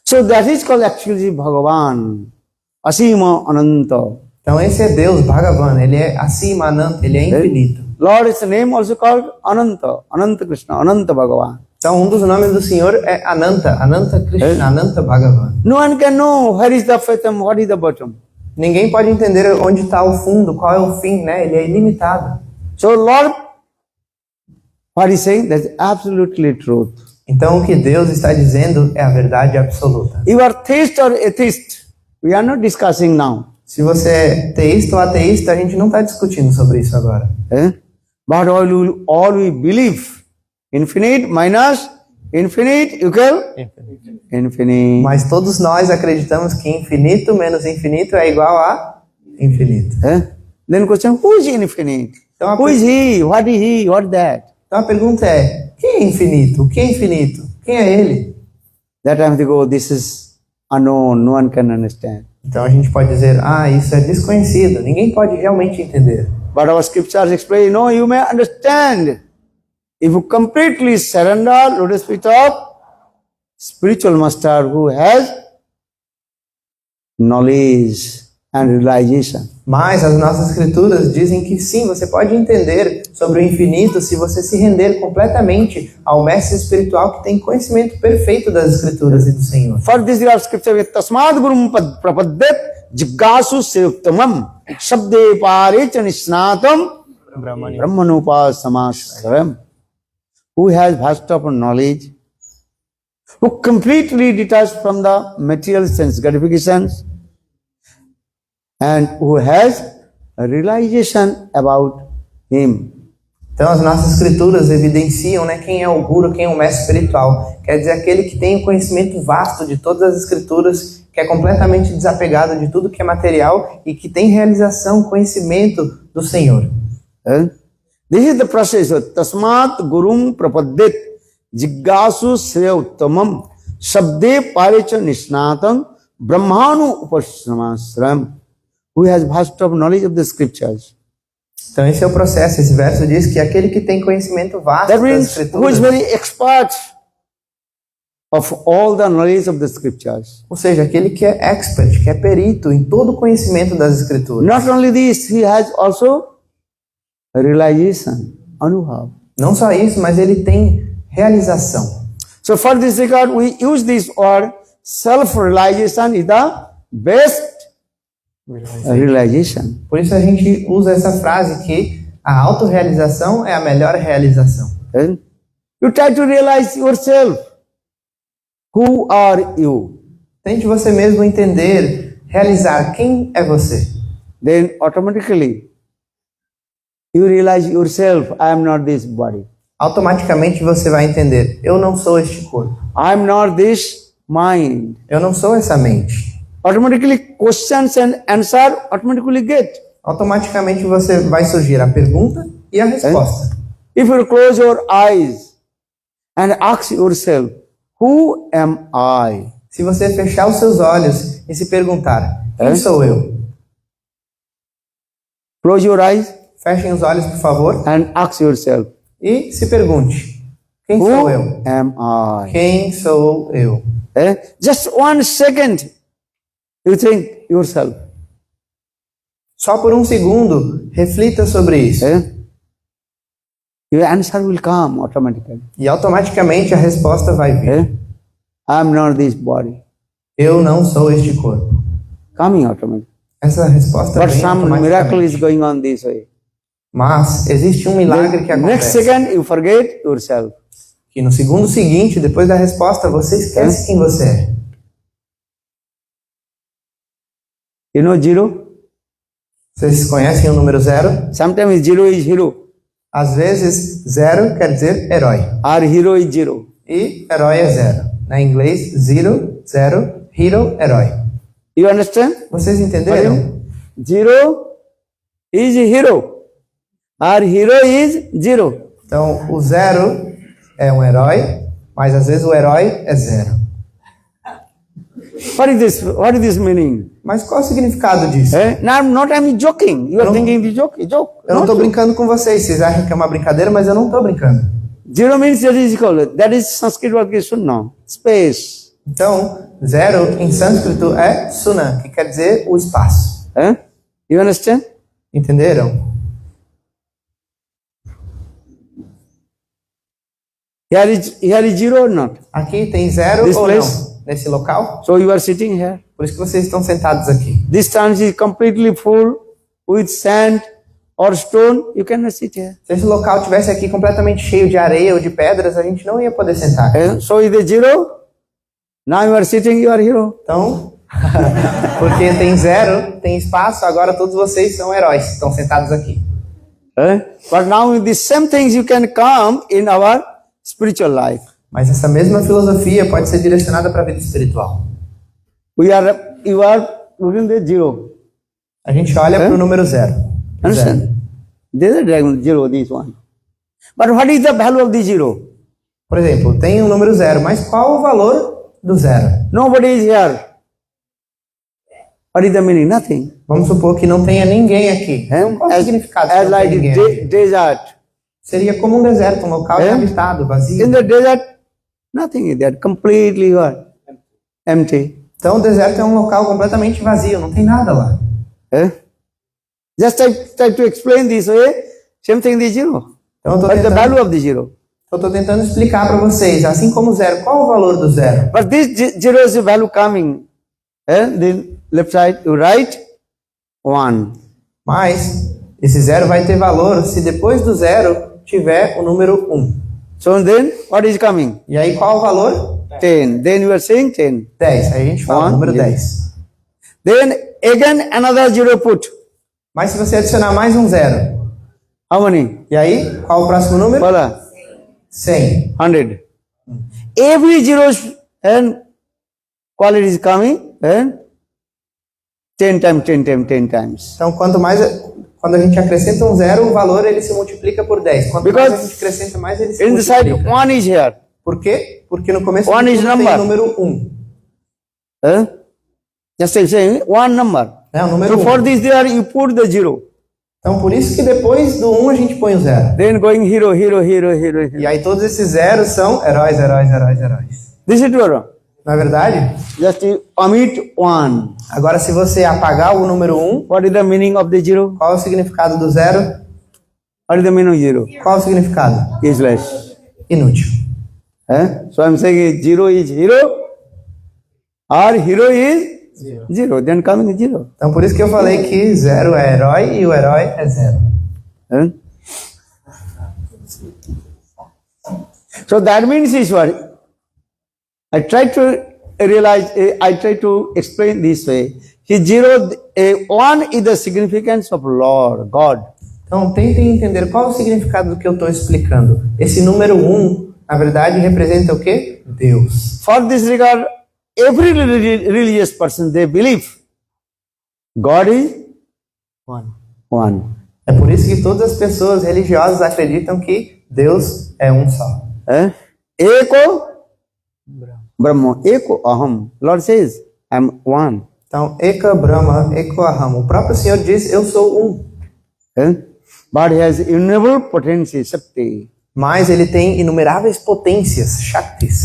So that is called actually Bhagavan. Asima Ananta. Então esse é Deus, Bhagavan, ele é Acima Ananta, ele é infinito. Lord is the name also called Ananta. Ananta Krishna, Ananta Bhagavan. Então um dos nomes do Senhor é Ananta, Ananta Krishna, Ananta Bhagavan. No one can know where is the fathom, what is the bottom. Ninguém pode entender onde está o fundo, qual é o fim, né? Ele é ilimitado. So Lord, what he's saying, that's absolutely truth. Então o que Deus está dizendo é a verdade absoluta. You are theist or atheist. We are not discussing now. Se você é teísta ou ateísta, a gente não está discutindo sobre isso agora. But all we believe, infinite minus infinite equal infinite. Mas todos nós acreditamos que infinito menos infinito é igual a infinito. Then question, who is infinite? Então Who is he? What is he? What is that? Então a pergunta é, quem é infinito? O que é infinito? Quem é ele? That time they go, this is unknown, no one can understand. Então a gente pode dizer, isso é desconhecido, ninguém pode realmente entender. But our scriptures explain, no, you may understand. If you completely surrender to the spirit of spiritual master who has knowledge and realization. Mas as nossas escrituras dizem que sim, você pode entender sobre o infinito se você se render completamente ao mestre espiritual que tem conhecimento perfeito das escrituras e do Senhor. For this there are scripture, tasmad gurum prapadyat jiggasu sevuktamam shabde parecha nisnatam brahmanupasamasravam. Who has vast of knowledge, who completely detached from the material sense gratifications and who has a realization about him. Então as nossas escrituras evidenciam, né, quem é o guru, quem é o mestre espiritual. Quer dizer, aquele que tem o conhecimento vasto de todas as escrituras, que é completamente desapegado de tudo que é material e que tem realização, conhecimento do Senhor. This is the process. Tasmat gurum prapaddit jiggasu sreyautamam sabde paricha nisnatam brahmanu upasramasram, who has vast of knowledge of the scriptures. Então esse é o processo. Esse verso diz que aquele que tem conhecimento vasto That das means who is escrituras, very expert of all the knowledge of the scriptures. ou seja, aquele que é expert, que é perito em todo o conhecimento das escrituras. Not only this, he has also a realization, anubhav. Não só isso, mas ele tem realização. So for this regard, we use this word self-realization is the best realization. Por isso a gente usa essa frase que a autorrealização é a melhor realização. Okay? You try to realize yourself. Who are you? Tente você mesmo entender, realizar quem é você. Then automatically you realize yourself, I am not this body. Automaticamente você vai entender, eu não sou este corpo. I am not this mind. Eu não sou essa mente. Automatically questions and answer automatically get. Automaticamente você vai surgir a pergunta e a resposta. If you close your eyes and ask yourself, who am I? Se você fechar os seus olhos e se perguntar, quem sou eu? Close your eyes Fechem os olhos, por favor, and ask yourself, e se pergunte, quem who sou eu? am I? Quem sou eu? Just 1 second, you think yourself. Só por um segundo, reflita sobre isso. Your answer will come automatically. E automaticamente a resposta vai vir. I am not this body. Eu não sou este corpo. Coming automatically. Essa resposta But vem some miracle automaticamente. is going on this way. Mas existe um milagre que Then next acontece. second, you forget yourself. Que no segundo seguinte, depois da resposta, você esquece quem você é. You know zero? Vocês conhecem o número 0? Sometimes zero is hero. Às vezes, 0 quer dizer herói. Or hero is zero. E herói é 0. Na inglês, 0, 0, hero, herói. You understand? Vocês entenderam? Zero is hero. Or hero is zero. Então, o 0 é um herói, mas às vezes o herói é 0. What is this? What is this meaning? Mas qual o significado disso? Now, I'm joking. You are Não. thinking the joke. Joke. Eu não Not estou joke. brincando com vocês. Vocês acham que é uma brincadeira, mas eu não estou brincando. Zero means that is called. That is Sanskrit word is sunna. Space. Então, 0 em sânscrito é suna, que quer dizer o espaço. You understand? Entenderam? Here is zero or not? Aqui tem 0 This ou place? não? Nesse local? So you are sitting here. Por isso que vocês estão sentados aqui. This trance is completely full with sand or stone. You cannot sit here. Se esse local tivesse aqui completamente cheio de areia ou de pedras, a gente não ia poder sentar aqui. So is the zero? Now you are sitting, you are hero. Então, porque tem 0, tem espaço, agora todos vocês são heróis, estão sentados aqui. But now the same things you can come in our spiritual life. Mas essa mesma filosofia pode ser direcionada para a vida espiritual. You are looking at zero. A gente olha para o número 0. Understand? There is a dragon zero, this one. But what is the value of the zero? Por exemplo, tem um número 0, mas qual o valor do 0? Nobody is here. What is the meaning? Nothing. Vamos supor que não tenha ninguém aqui. Qual o significado se As não like tem ninguém the aqui? desert. Seria como um deserto, um local inabitado, vazio. In the desert, nothing is there. Completely what? Empty. Então o deserto é um local completamente vazio, não tem nada lá. Just try to explain this way. Same thing the zero. Então What is the value of the zero? eu estou tentando explicar para vocês, assim como o 0, qual o valor do 0? But this zero is the value coming. The left side, you write 1. Mas esse 0 vai ter valor se depois do 0 tiver o número 1. So then, what is coming? E aí qual o valor? 10. Then you are saying 10. 10. Aí a gente fala One, número zero. 10. Then again another zero put. Mas se você adicionar mais um zero, How many? e aí qual o próximo número? Fala. 100. 100. Every zero and quality is coming and 10 times, 10 times, 10 times. Então quando a gente acrescenta um zero, o valor ele se multiplica por 10. Quanto mais a gente acrescenta mais, ele se Inside multiplica. 1 is here. Por quê? Porque no começo One de is tudo tem number. o número 1. Just saying one number. É o número So 1. for this there you put the zero. Então por isso que depois do 1 a gente põe o zero. Then going hero, hero, hero, hero, hero. E aí todos esses zeros são heróis, heróis, heróis, heróis. This is true. Não é verdade? Just you omit 1. Agora se você apagar o número 1, What is the meaning of the zero? qual é o significado do zero? What is the meaning of zero? Qual é o significado? Useless. Inútil. So I'm saying zero is hero or hero is zero. Then coming zero. Então por isso que eu falei que zero é herói e o herói é zero. So that means is what? I try to realize, I try to explain this way. Zero, 1 is the significance of Lord, God. Então tentem entender qual é o significado do que eu estou explicando. Esse número 1, na verdade, representa o quê? Deus. For this regard, every religious person, they believe God is one. É por isso que todas as pessoas religiosas acreditam que Deus é um só. Eko Brahma, Eko Aham. Lord says, I'm one. Então, Eka Brahma, Eko Aham. O próprio Senhor diz, eu sou um. But he has innumerable potency, Shakti. Mas ele tem inumeráveis potências, Shaktis.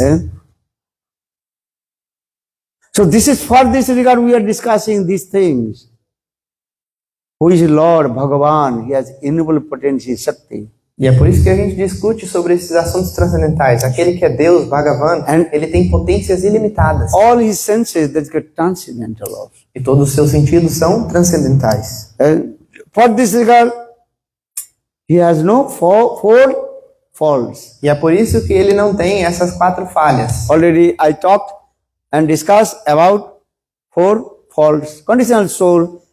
So this is for this regard we are discussing these things. Who is Lord Bhagavan? He has innumerable potency, Shakti. E é por isso que a gente discute sobre esses assuntos transcendentais. Aquele que é Deus, Bhagavan, ele tem potências ilimitadas. All his senses that get transcendental also. E todos os seus sentidos são transcendentais. For this regard, he has no four faults. E é por isso que ele não tem essas 4 falhas. Already I talked and discussed about 4 faults. Conditional soul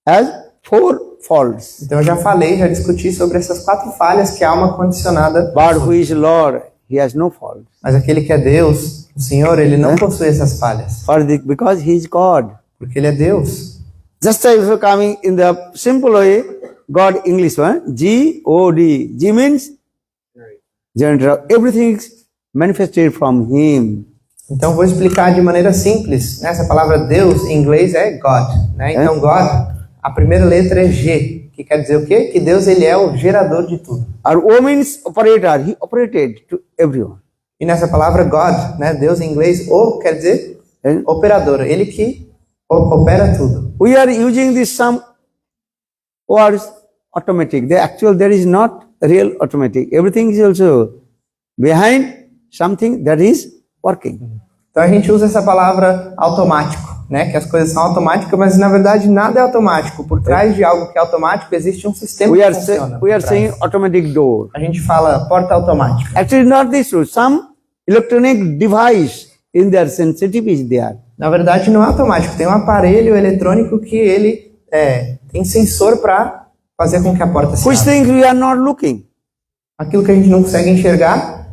has 4 faults. Então eu já falei, já discuti sobre essas 4 falhas que a alma condicionada But possui. who is Lord? He has no faults. Mas aquele que é Deus, o Senhor, ele não possui essas falhas. Because he is God. Porque ele é Deus. Just as if coming in the simple way, God English one, G-O-D. G means general. Everything is manifested from him. Então vou explicar de maneira simples. Essa palavra Deus em inglês é God. Né? Então God, a primeira letra é G, que quer dizer o quê? Que Deus ele é o gerador de tudo. Our O means operator. He operated to everyone. E nessa palavra God, né, Deus em inglês, O quer dizer operador. Ele que opera tudo. We are using this some words automatic. There is not real automatic. Everything is also behind something that is working. Então a gente usa essa palavra automático, né? Que as coisas são automáticas, mas na verdade nada é automático. Por trás de algo que é automático existe um sistema We que are funciona. we are por trás. saying automatic door. A gente fala porta automática. Actually, not this true. Some electronic device in their sensitive is there. Na verdade não é automático. Tem um aparelho eletrônico que ele tem sensor para fazer com que a porta se Which abra. things we are not looking. Aquilo que a gente não consegue enxergar,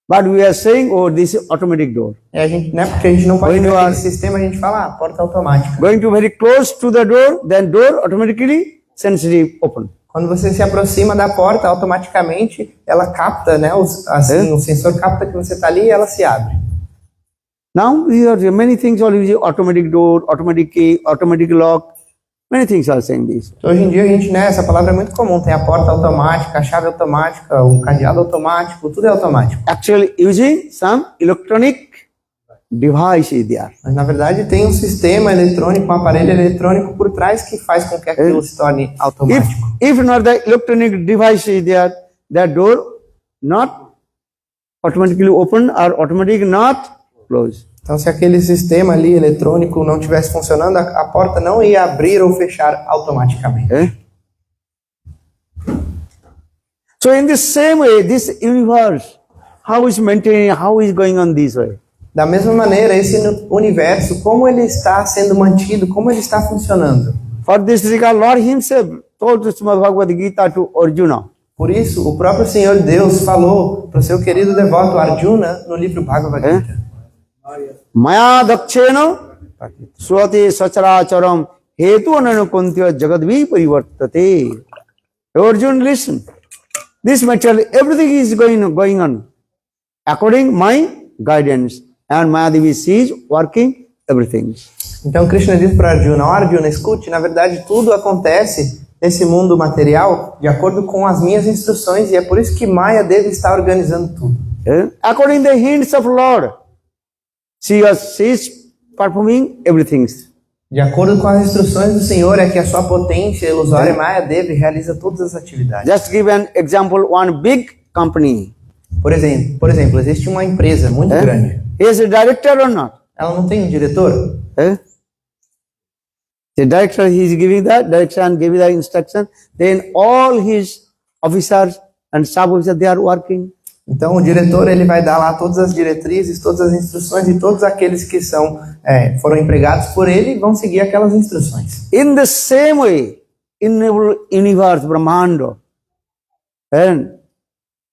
But we are saying, oh, this is automatic door. a gente, né? Porque a gente não pode When ver you aquele are- sistema, a gente fala porta automática. Going to very close to the door, then door automatically sensitive open. Quando você se aproxima da porta, automaticamente ela capta, né? O sensor capta que você está ali e ela se abre. Now we are many things are using automatic door, automatic key, automatic lock. Many things are saying this. Então, hoje em dia a gente, né? Essa palavra é muito comum. Tem a porta automática, a chave automática, o cadeado automático, tudo é automático. Actually using some electronic device is there. Mas na verdade tem um sistema eletrônico, um aparelho eletrônico por trás que faz com que aquilo se torne automático. If not the electronic device is there, that door not automatically open or automatic not close. Então, se aquele sistema ali eletrônico não estivesse funcionando, a porta não ia abrir ou fechar automaticamente. So in the same way, this universe, how is maintaining, how is going on this way? Da mesma maneira, esse universo, como ele está sendo mantido, como ele está funcionando. For this regard, Lord himself told Srimad Bhagavad Gita to Arjuna. Por isso, o próprio Senhor Deus falou para o seu querido devoto Arjuna no livro Bhagavad Gita. Maya dakshena swati sacharacharam hetu ananukuntya jagadvi parivartate. Arjuna, listen. This material, everything is going on according my guidance. And Mayadevi sees working everything. Então Krishna diz para Arjuna, Arjuna, escute, na verdade tudo acontece nesse mundo material de acordo com as minhas instruções e é por isso que Maya deve estar organizando tudo. According to the hints of Lord, she is performing everything. De acordo com as instruções do Senhor é que a sua potência ilusória Maya deve realiza todas as atividades. Just give an example, one big company. Por exemplo, existe uma empresa muito grande. Is a director or not? Ela não tem um diretor? The director, he is giving that direction, giving the instruction. Then all his officers and sub-officers, they are working. Então o diretor ele vai dar lá todas as diretrizes, todas as instruções e todos aqueles que foram empregados por ele vão seguir aquelas instruções. In the same way, in the universe, Brahmanda, and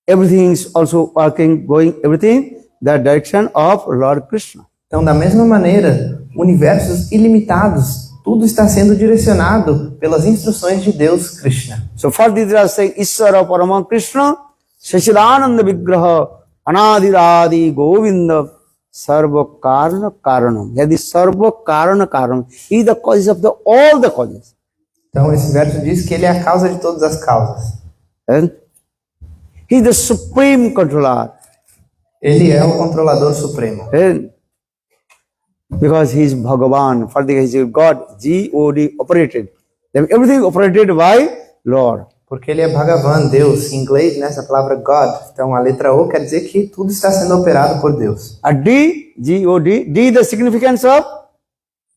everything is also working, going, everything, the direction of Lord Krishna. Então, da mesma maneira, universos ilimitados, tudo está sendo direcionado pelas instruções de Deus Krishna. So for this, they are saying, Ishvara Parama Krishna, Shachidananda Vigraha, Anadiradi Govinda, Sarva Karana Karanam. That is Sarva Karana Karanam. He is the cause of all the causes. Então, esse verso diz que ele é a causa de todas as causas. And he is the supreme controller. Ele é o controlador supremo. And because he is Bhagavan, for the he is God, G-O-D, operated. Then everything operated by Lord. Porque ele é Bhagavan, Deus. Em inglês, né, essa palavra God. Então, a letra O quer dizer que tudo está sendo operado por Deus. A D, G-O-D, D the significance of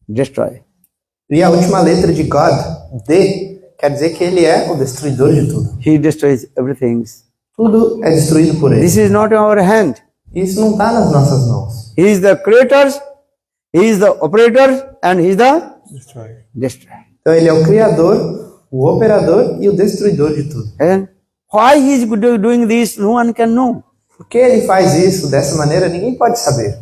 destroy. E a última letra de God, D, quer dizer que ele é o destruidor de tudo. He destroys everything. Tudo é destruído por ele. This is not in our hand. Isso não está nas nossas mãos. He is the creator, he is the operator, and he is the destroyer. Então ele é o criador, o operador e o destruidor de tudo. And why he is doing this, no one can know. Por que ele faz isso dessa maneira, ninguém pode saber.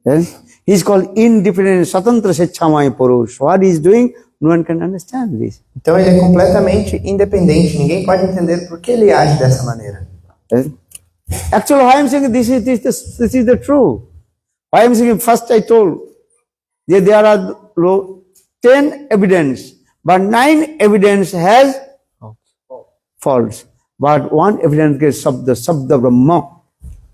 And he is called independent, Swatantra Sechamai Purush. What he is doing, no one can understand this. Então ele é completamente independente, ninguém pode entender por que ele age dessa maneira. And actually, why I am saying this is the truth. Why I am saying first I told that there are 10 evidence, but 9 evidence has false. But one evidence is Sabda Brahma.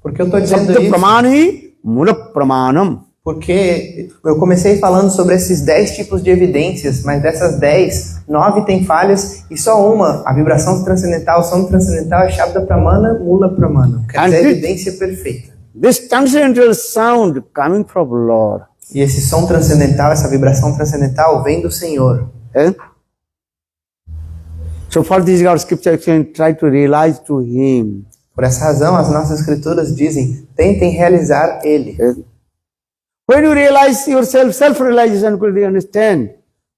Porque eu estou dizendo Sabda isso Pramani Mula Pramanam. porque eu comecei falando sobre esses 10 tipos de evidências, mas dessas 10, 9 tem falhas e só uma, a vibração transcendental, o som transcendental é Shabda Pramana, Mula Pramana. Quer dizer, evidência perfeita. This transcendental sound coming from Lord. E esse som transcendental, essa vibração transcendental vem do Senhor. So for this our scripture actually try to realize to him. Por essa razão, as nossas escrituras dizem, tentem realizar Ele. When you realize yourself, self-realization, could you understand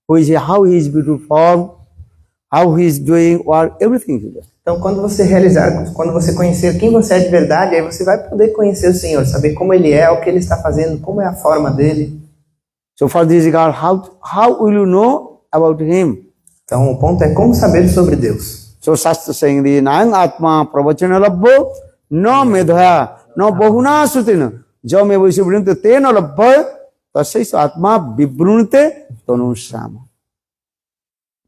how he is beautiful form, how he is doing work, everything. Então, quando você realizar, quando você conhecer quem você é de verdade, aí você vai poder conhecer o Senhor, saber como Ele é, o que Ele está fazendo, como é a forma dele. So for this regard, how will you know about him? Então, o ponto é como saber sobre Deus. So Shastra saying the Nayang Atma Pravachana Labho no Medhaya no Bahuna Sutina Jame Vishibrinte Tena Labha Tasais Atma Vibrunte Tonusama.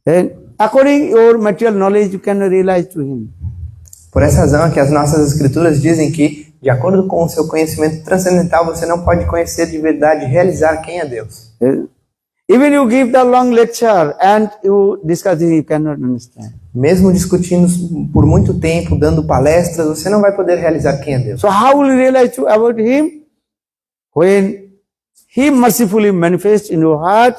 Then according your material knowledge you can realize to him. Por essa razão é que as nossas escrituras dizem que, de acordo com o seu conhecimento transcendental, você não pode conhecer de verdade e realizar quem é Deus. Even you give the long lecture and you discuss it, you cannot understand. Mesmo discutindo por muito tempo, dando palestras, você não vai poder realizar quem é Deus. So how will you realize about him? When he mercifully manifests in your heart,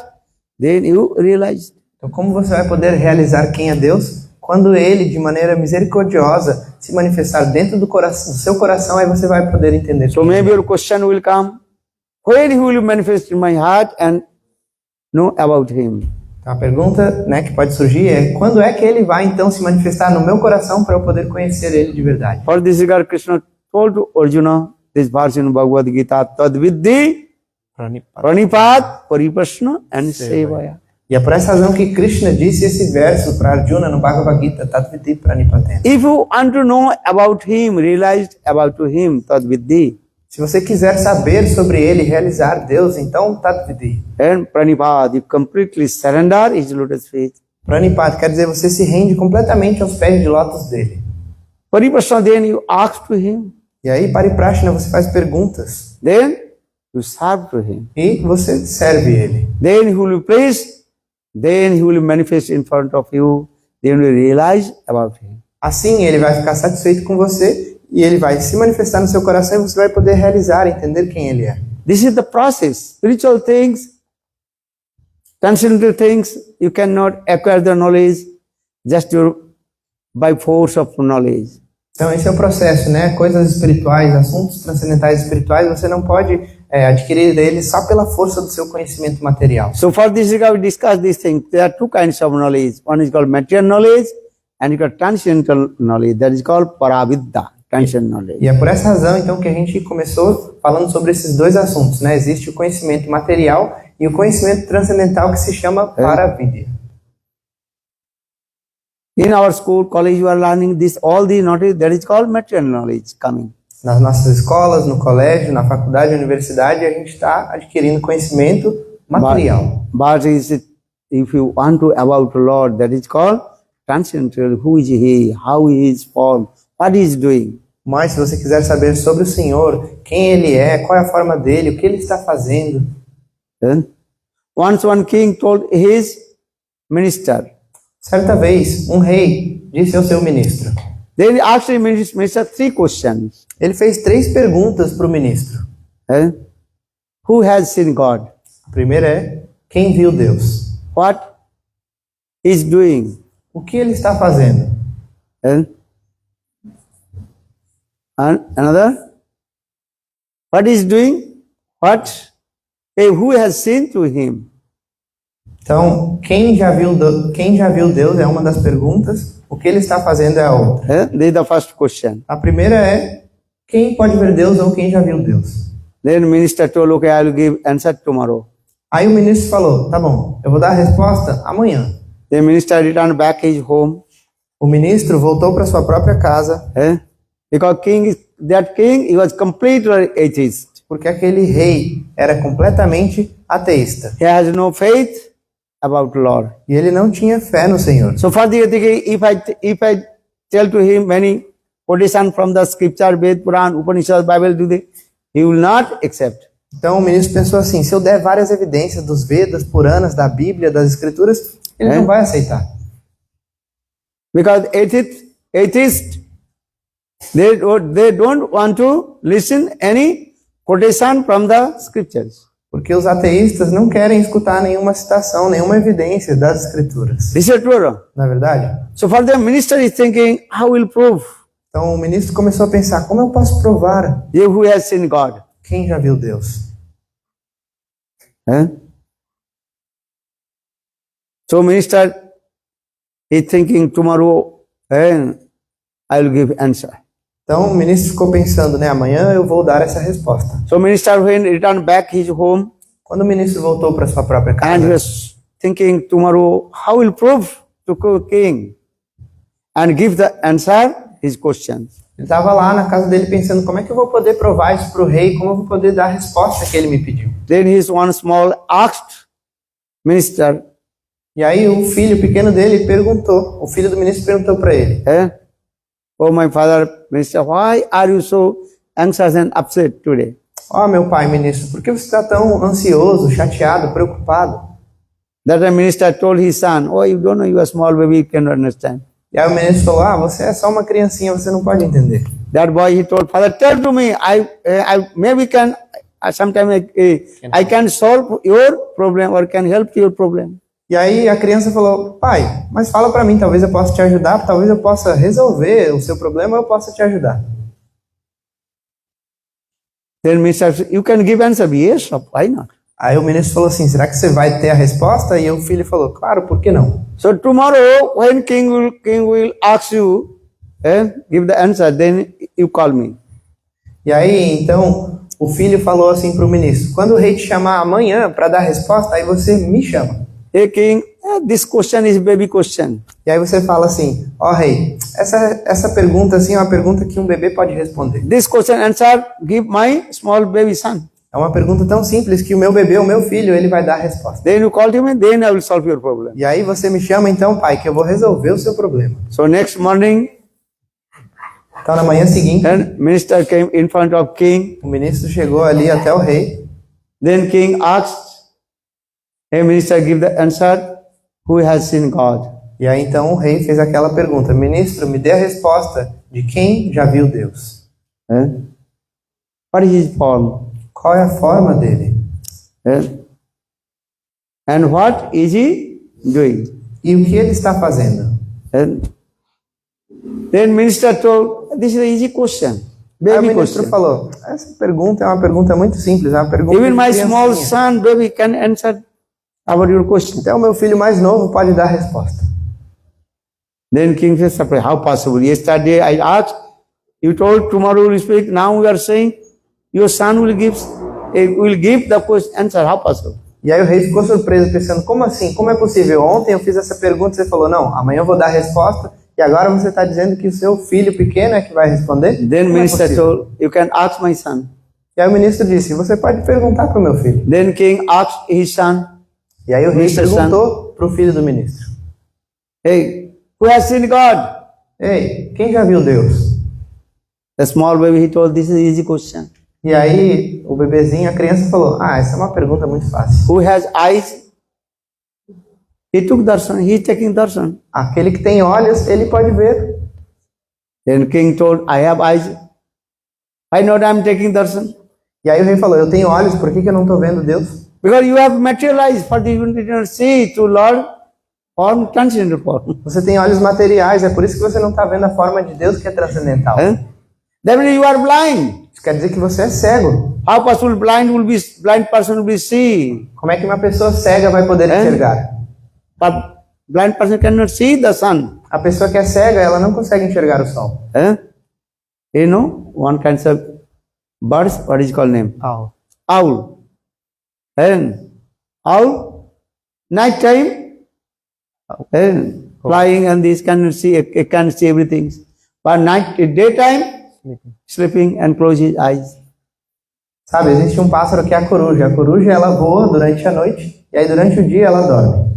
then you realize. Então, como você vai poder realizar quem é Deus? quando ele, de maneira misericordiosa, se manifestar dentro do seu coração, aí você vai poder entender. So maybe your question will come, when he will manifest in my heart and know about him? Então, a pergunta, né, que pode surgir é, quando é que ele vai então se manifestar no meu coração para eu poder conhecer ele de verdade? For this regard, Krishna told to Arjuna this verse in Bhagavad Gita, Tad Viddhi Pranipat Pariprashna and Sevaya. E é por essa razão que Krishna disse esse verso para Arjuna no Bhagavad Gita, Tat Viddhi Pranipatena. If you want to know about him, realize about him, Tad Viddhi. Se você quiser saber sobre ele, realizar Deus, então Tat Viddhi. And Pranipat, you completely surrender his lotus feet. Pranipat quer dizer você se rende completamente aos pés de lótus dele. Pariprashna, then you ask to him. E aí, Pariprashna, você faz perguntas. Then you serve to him. E você serve ele. Then he will be pleased. Then he will manifest in front of you. Then you realize about him. Assim, ele vai ficar satisfeito com você e ele vai se manifestar no seu coração e você vai poder realizar, entender quem ele é. This is the process. Spiritual things, transcendental things, you cannot acquire the knowledge just by force of knowledge. Então, esse é o processo, né? Coisas espirituais, assuntos transcendentais espirituais, você não pode adquirir eles só pela força do seu conhecimento material. So for this regard, we discuss these things. There are two kinds of knowledge. One is called material knowledge and you got transcendental knowledge. That is called Paravidya, transcendental knowledge. E é por essa razão, então, que a gente começou falando sobre esses dois assuntos, né? Existe o conhecimento material e o conhecimento transcendental que se chama Paravidya. In our school, college, you are learning this, all the knowledge, that is called material knowledge coming. Nas nossas escolas, no colégio, na faculdade, na universidade, a gente está adquirindo conhecimento material. But if you want to about the Lord, that is called transcendental. Who is He? How He is formed? What He is doing? Mas se você quiser saber sobre o Senhor, quem Ele é, qual é a forma dele, o que Ele está fazendo. Once one king told his minister. Certa vez, um rei disse ao seu ministro. Then he asked the minister 3 questions. Ele fez 3 perguntas para o ministro. Who has seen God? A primeira é, quem viu Deus? What is doing? O que ele está fazendo? And another? What is doing? Who has seen to him? Então, quem já viu Deus é uma das perguntas. O que ele está fazendo é a outra. This is the first question. A primeira é, quem pode ver Deus ou quem já viu Deus? Then minister told, okay, I will give answer tomorrow. Aí o ministro falou, tá bom, eu vou dar a resposta amanhã. The minister returned back his home. O ministro voltou para sua própria casa. Because that king, he was completely atheist. Porque aquele rei era completamente ateísta. He has no faith about Lord. E ele não tinha fé no Senhor. So for the if I tell to him many quotation from the scripture, Ved, Puran, Upanishad, Bible, he will not accept. Então o ministro pensou assim, se eu der várias evidências dos Vedas, Puranas, da Bíblia, das Escrituras, ele não vai aceitar. Because atheists, they don't want to listen any quotation from the scriptures. Porque os ateístas não querem escutar nenhuma citação, nenhuma evidência das Escrituras. This is true. Não é verdade? So for the minister is thinking, how will prove? Então o ministro começou a pensar, como eu posso provar? You who has seen God. Quem já viu Deus? So minister is thinking, tomorrow I will give answer. Então o ministro ficou pensando, né? Amanhã eu vou dar essa resposta. So minister when returned back his home, quando o ministro voltou para sua própria casa, and he was thinking tomorrow how will prove to king and give the answer his questions. Ele estava lá na casa dele pensando, como é que eu vou poder provar isso para o rei? Como eu vou poder dar a resposta que ele me pediu? Then his one small asked minister. E aí o filho pequeno dele perguntou, o filho do ministro perguntou para ele. Oh my father, minister, why are you so anxious and upset today? Oh meu pai, ministro, por que você está tão ansioso, chateado, preocupado? That the minister told his son, oh, you don't know, you are small baby, you cannot understand. E aí o ministro falou, você é só uma criancinha, você não pode entender. That boy, he told, father, tell to me, I maybe can, sometime I can solve your problem or can help your problem. E aí a criança falou, pai, mas fala para mim, talvez eu possa te ajudar, talvez eu possa resolver o seu problema, eu possa te ajudar. Then minister said, you can give answer. Yes, why not? Aí o ministro falou assim, será que você vai ter a resposta? E o filho falou, claro, por que não? So tomorrow, when king will ask you, give the answer, then you call me. E aí, então, o filho falou assim para o ministro, quando o rei te chamar amanhã para dar a resposta, aí você me chama. Hey king, this question is baby question. E aí você fala assim, ó rei, essa pergunta assim é uma pergunta que um bebê pode responder. This question answer, give my small baby son. É uma pergunta tão simples que o meu bebê, o meu filho, ele vai dar a resposta. Then you call him and then I will solve your problem. E aí você me chama então, pai, que eu vou resolver o seu problema. So next morning, Então na manhã seguinte, then minister came in front of king. o ministro chegou ali até o rei. Then king asked, hey minister, give the answer, who has seen God? E aí então o rei fez aquela pergunta, ministro, me dê a resposta de quem já viu Deus. What is his form? Qual é a forma dele? And what is he doing? E o que ele está fazendo? Then minister told, this is an easy question. Aí o Baby ministro question. falou, essa pergunta é uma pergunta muito simples, é uma pergunta Even de my small criancinha. son, baby, can answer about your question. Até o meu filho mais novo pode dar a resposta. Then king said, surprised, how possible? Yesterday I asked, you told tomorrow will speak, now we are saying your son will give the question answer, how possible? E aí o rei ficou surpreso, pensando, como assim? Como é possível? Ontem eu fiz essa pergunta e você falou, não, amanhã eu vou dar a resposta, e agora você está dizendo que o seu filho pequeno é que vai responder? Then Como é minister possível? told, you can ask my son. E aí o ministro disse, você pode perguntar para o meu filho. Then king asked his son, E aí o rei Mr. perguntou para o filho do ministro, hey, who has seen God? ei, quem já viu Deus? The small baby, he told, this is an easy question. E aí o bebezinho, a criança falou, essa é uma pergunta muito fácil. Who has eyes? He took darshan, he is taking darshan. Aquele que tem olhos, ele pode ver. Then king told, I have eyes. I know that I am taking darshan. E aí o rei falou, eu tenho olhos, por que eu não estou vendo Deus? Because you have materialized for the you did not see to Lord form transcendental form. Você tem olhos materiais, é por isso que você não está vendo a forma de Deus que é transcendental. That means you are blind. Isso quer dizer que você é cego. How possible blind person will be see? Como é que uma pessoa cega vai poder enxergar? But blind person cannot see the sun. A pessoa que é cega, ela não consegue enxergar o sol. You know, one kind of birds, what is called name? Owl. And owl, night time, flying and this cannot see, it can see everything. But daytime, sleeping and close his eyes. Sabe, existe um pássaro que é a coruja. A coruja, ela voa durante a noite, e aí durante o dia ela dorme.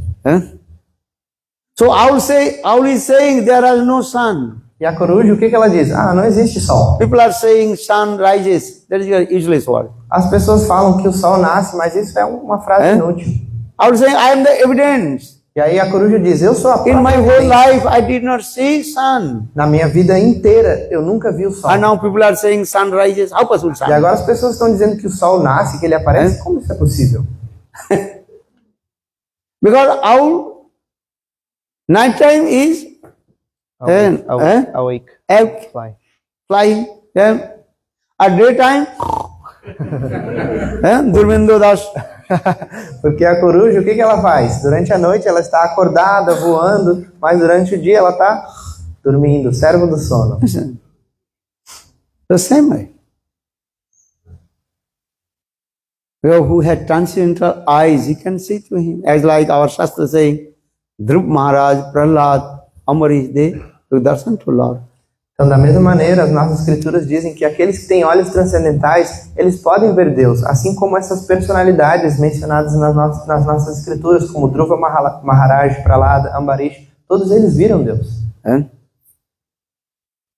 So owl is saying there is no sun. E a coruja, o que ela diz? Não existe sol. People are saying sun rises. That is a useless word. As pessoas falam que o sol nasce, mas isso é uma frase inútil. Owl saying I am the evidence. E aí a coruja diz, eu sou a In my própria whole evidência. life I did not see sun. Na minha vida inteira, eu nunca vi o sol. And now people are saying sun rises. How possible sun? E agora as pessoas estão dizendo que o sol nasce, que ele aparece. Como isso é possível? Because owl, night time is Awake. flying. At daytime, Durmindo Das. Porque a coruja, o que ela faz? Durante a noite ela está acordada, voando, mas durante o dia ela está dormindo, servo do sono. The same way. Who had transcendental eyes, he can see to him. As like our Shastra saying, Dhruv Maharaj, Prahlad, Ambarish, they took darshan to Lord. Então, da mesma maneira, as nossas escrituras dizem que aqueles que têm olhos transcendentais, eles podem ver Deus, assim como essas personalidades mencionadas nas nossas escrituras, como Dhruva Maharaj, Prahlad, Ambarish, todos eles viram Deus.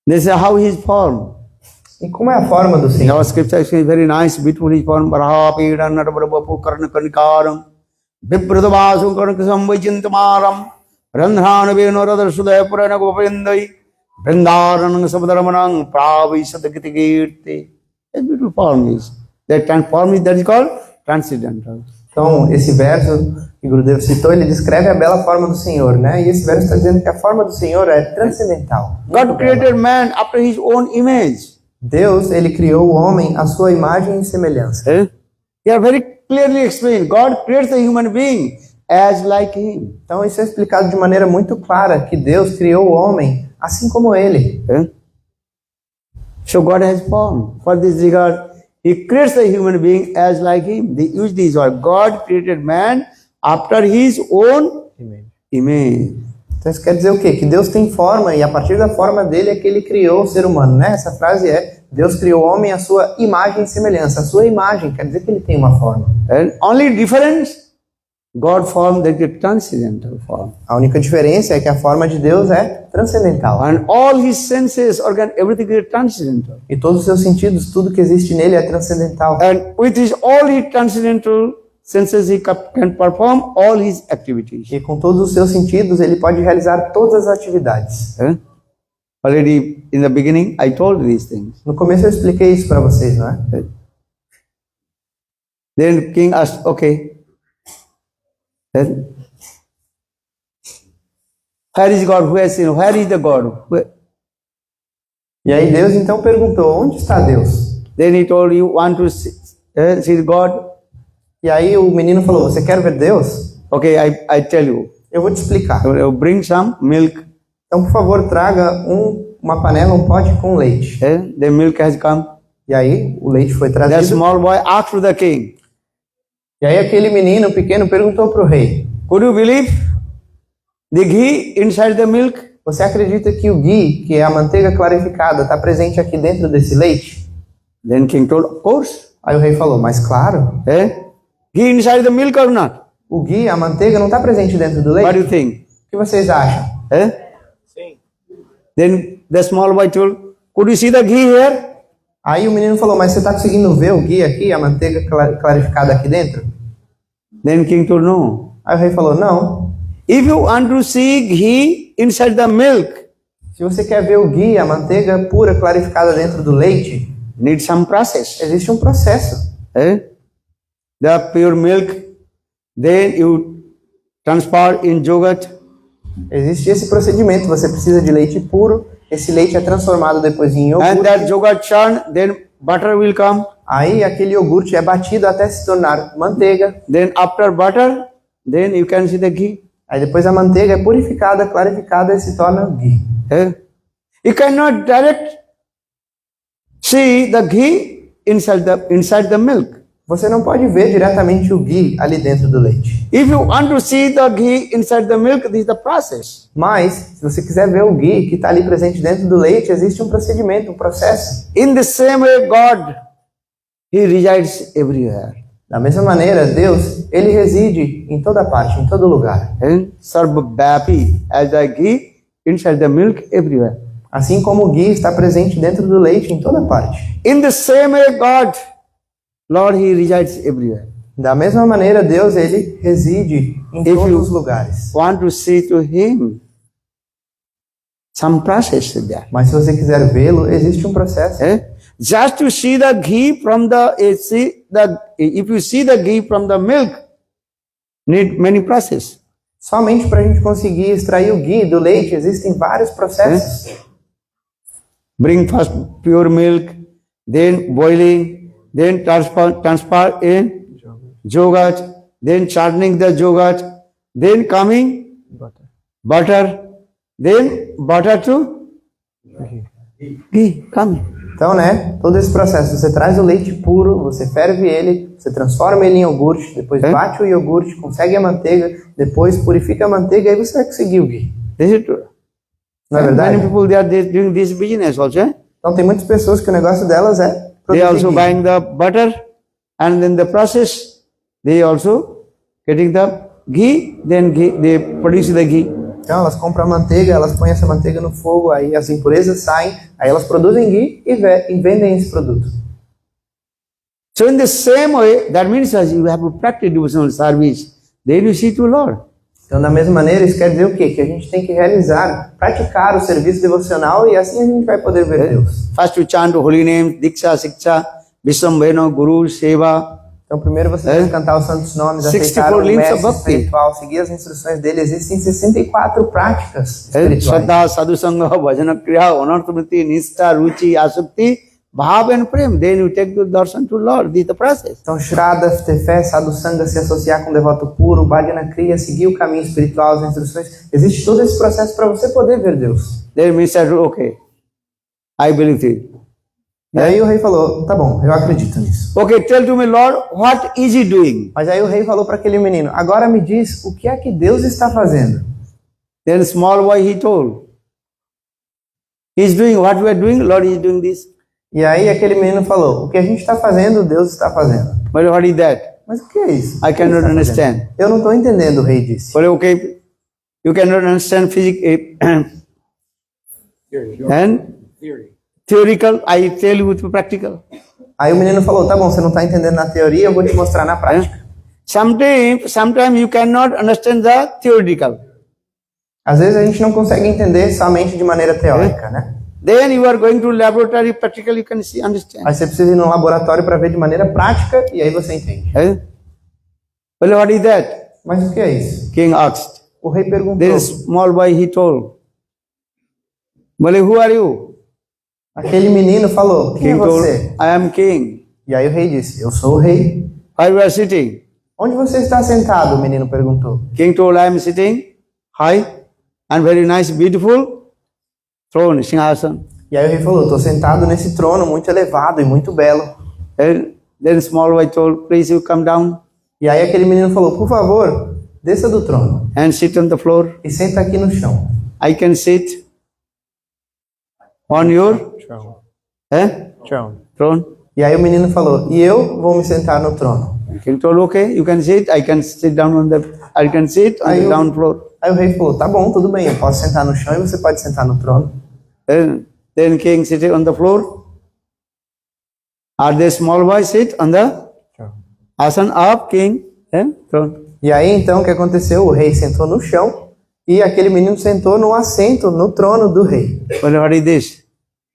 This is how his form. E como é a forma do In Senhor? our scripture is very nice, beautiful his form. Baraha Pida Nadabrabapu Karna Kanikaram Vipradavasu Karnakasam Vajintamaram Randhana Venoradar Sudaya Purana Gopindai Vrindaranang Sabadaramanang Pravisadakitikirti. A beautiful form is. That form is called transcendental. Então, esse verso que Gurudev citou, ele descreve a bela forma do Senhor, né? E esse verso está dizendo que a forma do Senhor é transcendental. God created man after his own image. Deus, ele criou o homem à sua imagem e semelhança. Here very clearly explained. God creates the human being as like him. Então, isso é explicado de maneira muito clara, que Deus criou o homem assim como ele. So God has form. For this regard, He creates the human being as like him. They use these words. God created man after his own image. Então isso quer dizer o quê? Que Deus tem forma e a partir da forma dele é que ele criou o ser humano, né? Essa frase é: Deus criou o homem à sua imagem e semelhança. A sua imagem quer dizer que ele tem uma forma. And only difference, God form that is transcendental form. A única diferença é que a forma de Deus é transcendental. And all his senses, organ, everything is transcendental. E todos os seus sentidos, tudo que existe nele é transcendental. And with his all his transcendental senses, he can perform all his activities. E com todos os seus sentidos, ele pode realizar todas as atividades. Already in the beginning, I told these things. No começo eu expliquei isso para vocês, não é? Then king asked, okay, then, where is God? Who has seen? Where is the God? E aí Deus então perguntou: onde está Deus? Then he told, you want to see God? E aí o menino falou: você quer ver Deus? Okay, I tell you. Eu vou te explicar. I will bring some milk. Então, por favor, traga uma panela, um pote com leite. The milk has come. E aí o leite foi The trazido. small boy asked to the king, E aí aquele menino pequeno perguntou para o rei: could you believe the ghee inside the milk? você acredita que o ghee, que é a manteiga clarificada, está presente aqui dentro desse leite? Then king told, of course. Aí o rei falou: mas claro. Ghee inside the milk or not? O ghee, a manteiga, não está presente dentro do What do leite? you think? O que vocês acham? Sim. Then the small boy told, could you see the ghee here? Aí o menino falou: mas você está conseguindo ver o ghee aqui, a manteiga clarificada aqui dentro? Then king told, no. Aí o rei falou: não. If you want to see ghee inside the milk, Se você quer ver o ghee, a manteiga pura clarificada dentro do leite, need some process. existe um processo. The pure milk, then you transfer in yogurt. Existe esse procedimento. Você precisa de leite puro. Esse leite é transformado depois em And iogurte. that yogurt churn, then butter will come. Aí aquele iogurte é batido até se tornar manteiga. Then after butter, then you can see the ghee. Aí depois a manteiga é purificada, clarificada e se torna ghee. You cannot direct see the ghee inside the milk. Você não pode ver diretamente o ghee ali dentro do leite. If you want to see the ghee inside the milk, this is the process. Mas, se você quiser ver o ghee que está ali presente dentro do leite, existe um procedimento, um processo. In the same way, God, He resides everywhere. Da mesma maneira, Deus, Ele reside em toda parte, em todo lugar. And sarvabhyapi, as the ghee inside the milk everywhere. Assim como o ghee está presente dentro do leite em toda parte. In the same way, God, Lord, He resides everywhere. Da mesma maneira, Deus, Ele reside em If todos you os lugares. want to see to Him, some process is there. Mas se você quiser vê-lo, existe um processo. Just to see the ghee from if you see the ghee from the milk, need many process. Somente para a gente conseguir extrair o ghee do leite, existem vários processos. Bring first pure milk, then boiling, then transfer in yogurt, then churning the yogurt, then coming butter, then butter to ghee, coming. Então, né, todo esse processo, você traz o leite puro, você ferve ele, você transforma ele em iogurte, depois bate o iogurte, consegue a manteiga, depois purifica a manteiga, aí você vai conseguir o ghee. This is true. Não é verdade? Many people they are doing this business also. Então tem muitas pessoas que o negócio delas é They produzir also ghee. buying the butter, and then the process they also getting the ghee, then they produce the ghee. Então elas compram a manteiga, elas põem essa manteiga no fogo, aí as impurezas saem, aí elas produzem ghee e vendem esse produto. So in the same way, that means as you have to practice devotional service, then you see to Lord. Então da mesma maneira, isso quer dizer o quê? Que a gente tem que realizar, praticar o serviço devocional e assim a gente vai poder ver Deus. First to chant holy names, Diksha, Siksha, Vishwambheno, Guru, Seva, Então, primeiro você É. deve cantar os santos nomes, 64 aceitar o links of mestre bhakti. espiritual, seguir as instruções dele. Existem 64 práticas espirituais. Shraddha, sadhusanga, bhajana, kriya, anarthamati, nistha, ruchi, asukti, bhav and prem. Then you take the darshan to Lord. This is the process. Então, Shraddha, ter fé, sadhusanga, se associar com o devoto puro, bhajana kriya, seguir o caminho espiritual, as instruções. Existe todo esse processo para você poder ver Deus. Then he said, okay, I believe it. E aí o rei falou, tá bom, eu acredito nisso. Okay, tell to me, Lord, what is he doing? Mas aí o rei falou para aquele menino, agora me diz o que é que Deus está fazendo. Then small boy, he told, he's doing what we are doing, Lord is doing this. E aí aquele menino falou, o que a gente está fazendo, Deus está fazendo. But what is that? Mas o que é isso? I cannot understand. Eu não estou entendendo, o rei disse. Well, okay, you cannot understand physics and theoretical, I tell you with practical. Aí o menino falou, tá bom, você não está entendendo na teoria, eu vou te mostrar na prática. Sometimes you cannot understand the theoretical. Às vezes a gente não consegue entender somente de maneira teórica, né? Then you are going to laboratory, practical, you can see, understand. Aí você precisa ir no laboratório para ver de maneira prática e aí você entende. Well, what is that? Mas o que é isso? King asked. O rei perguntou. Then small boy, he told, well, who are you? Aquele menino falou, quem é King told, você? I am king. E aí o rei disse, eu sou o rei. Where you are sitting? Onde você está sentado? O menino perguntou. King told, I am sitting high and very nice, beautiful throne, Singhasan. E aí o rei falou, estou sentado nesse trono muito elevado e muito belo. Then small boy told, please you come down E aí aquele menino falou, por favor, desça do trono and sit on the floor. e senta aqui no chão. I can sit on your throne. E aí o menino falou, e eu vou me sentar no trono. King told, okay, you can sit. I can sit down on the. I can sit on the down floor. Aí o rei falou, tá bom, tudo bem, eu posso sentar no chão e você pode sentar no trono. Then king sit on the floor. Are the small boy sit on the asan of king throne? E aí então o que aconteceu? O rei sentou no chão e aquele menino sentou no assento, no trono do rei. Well, what is this?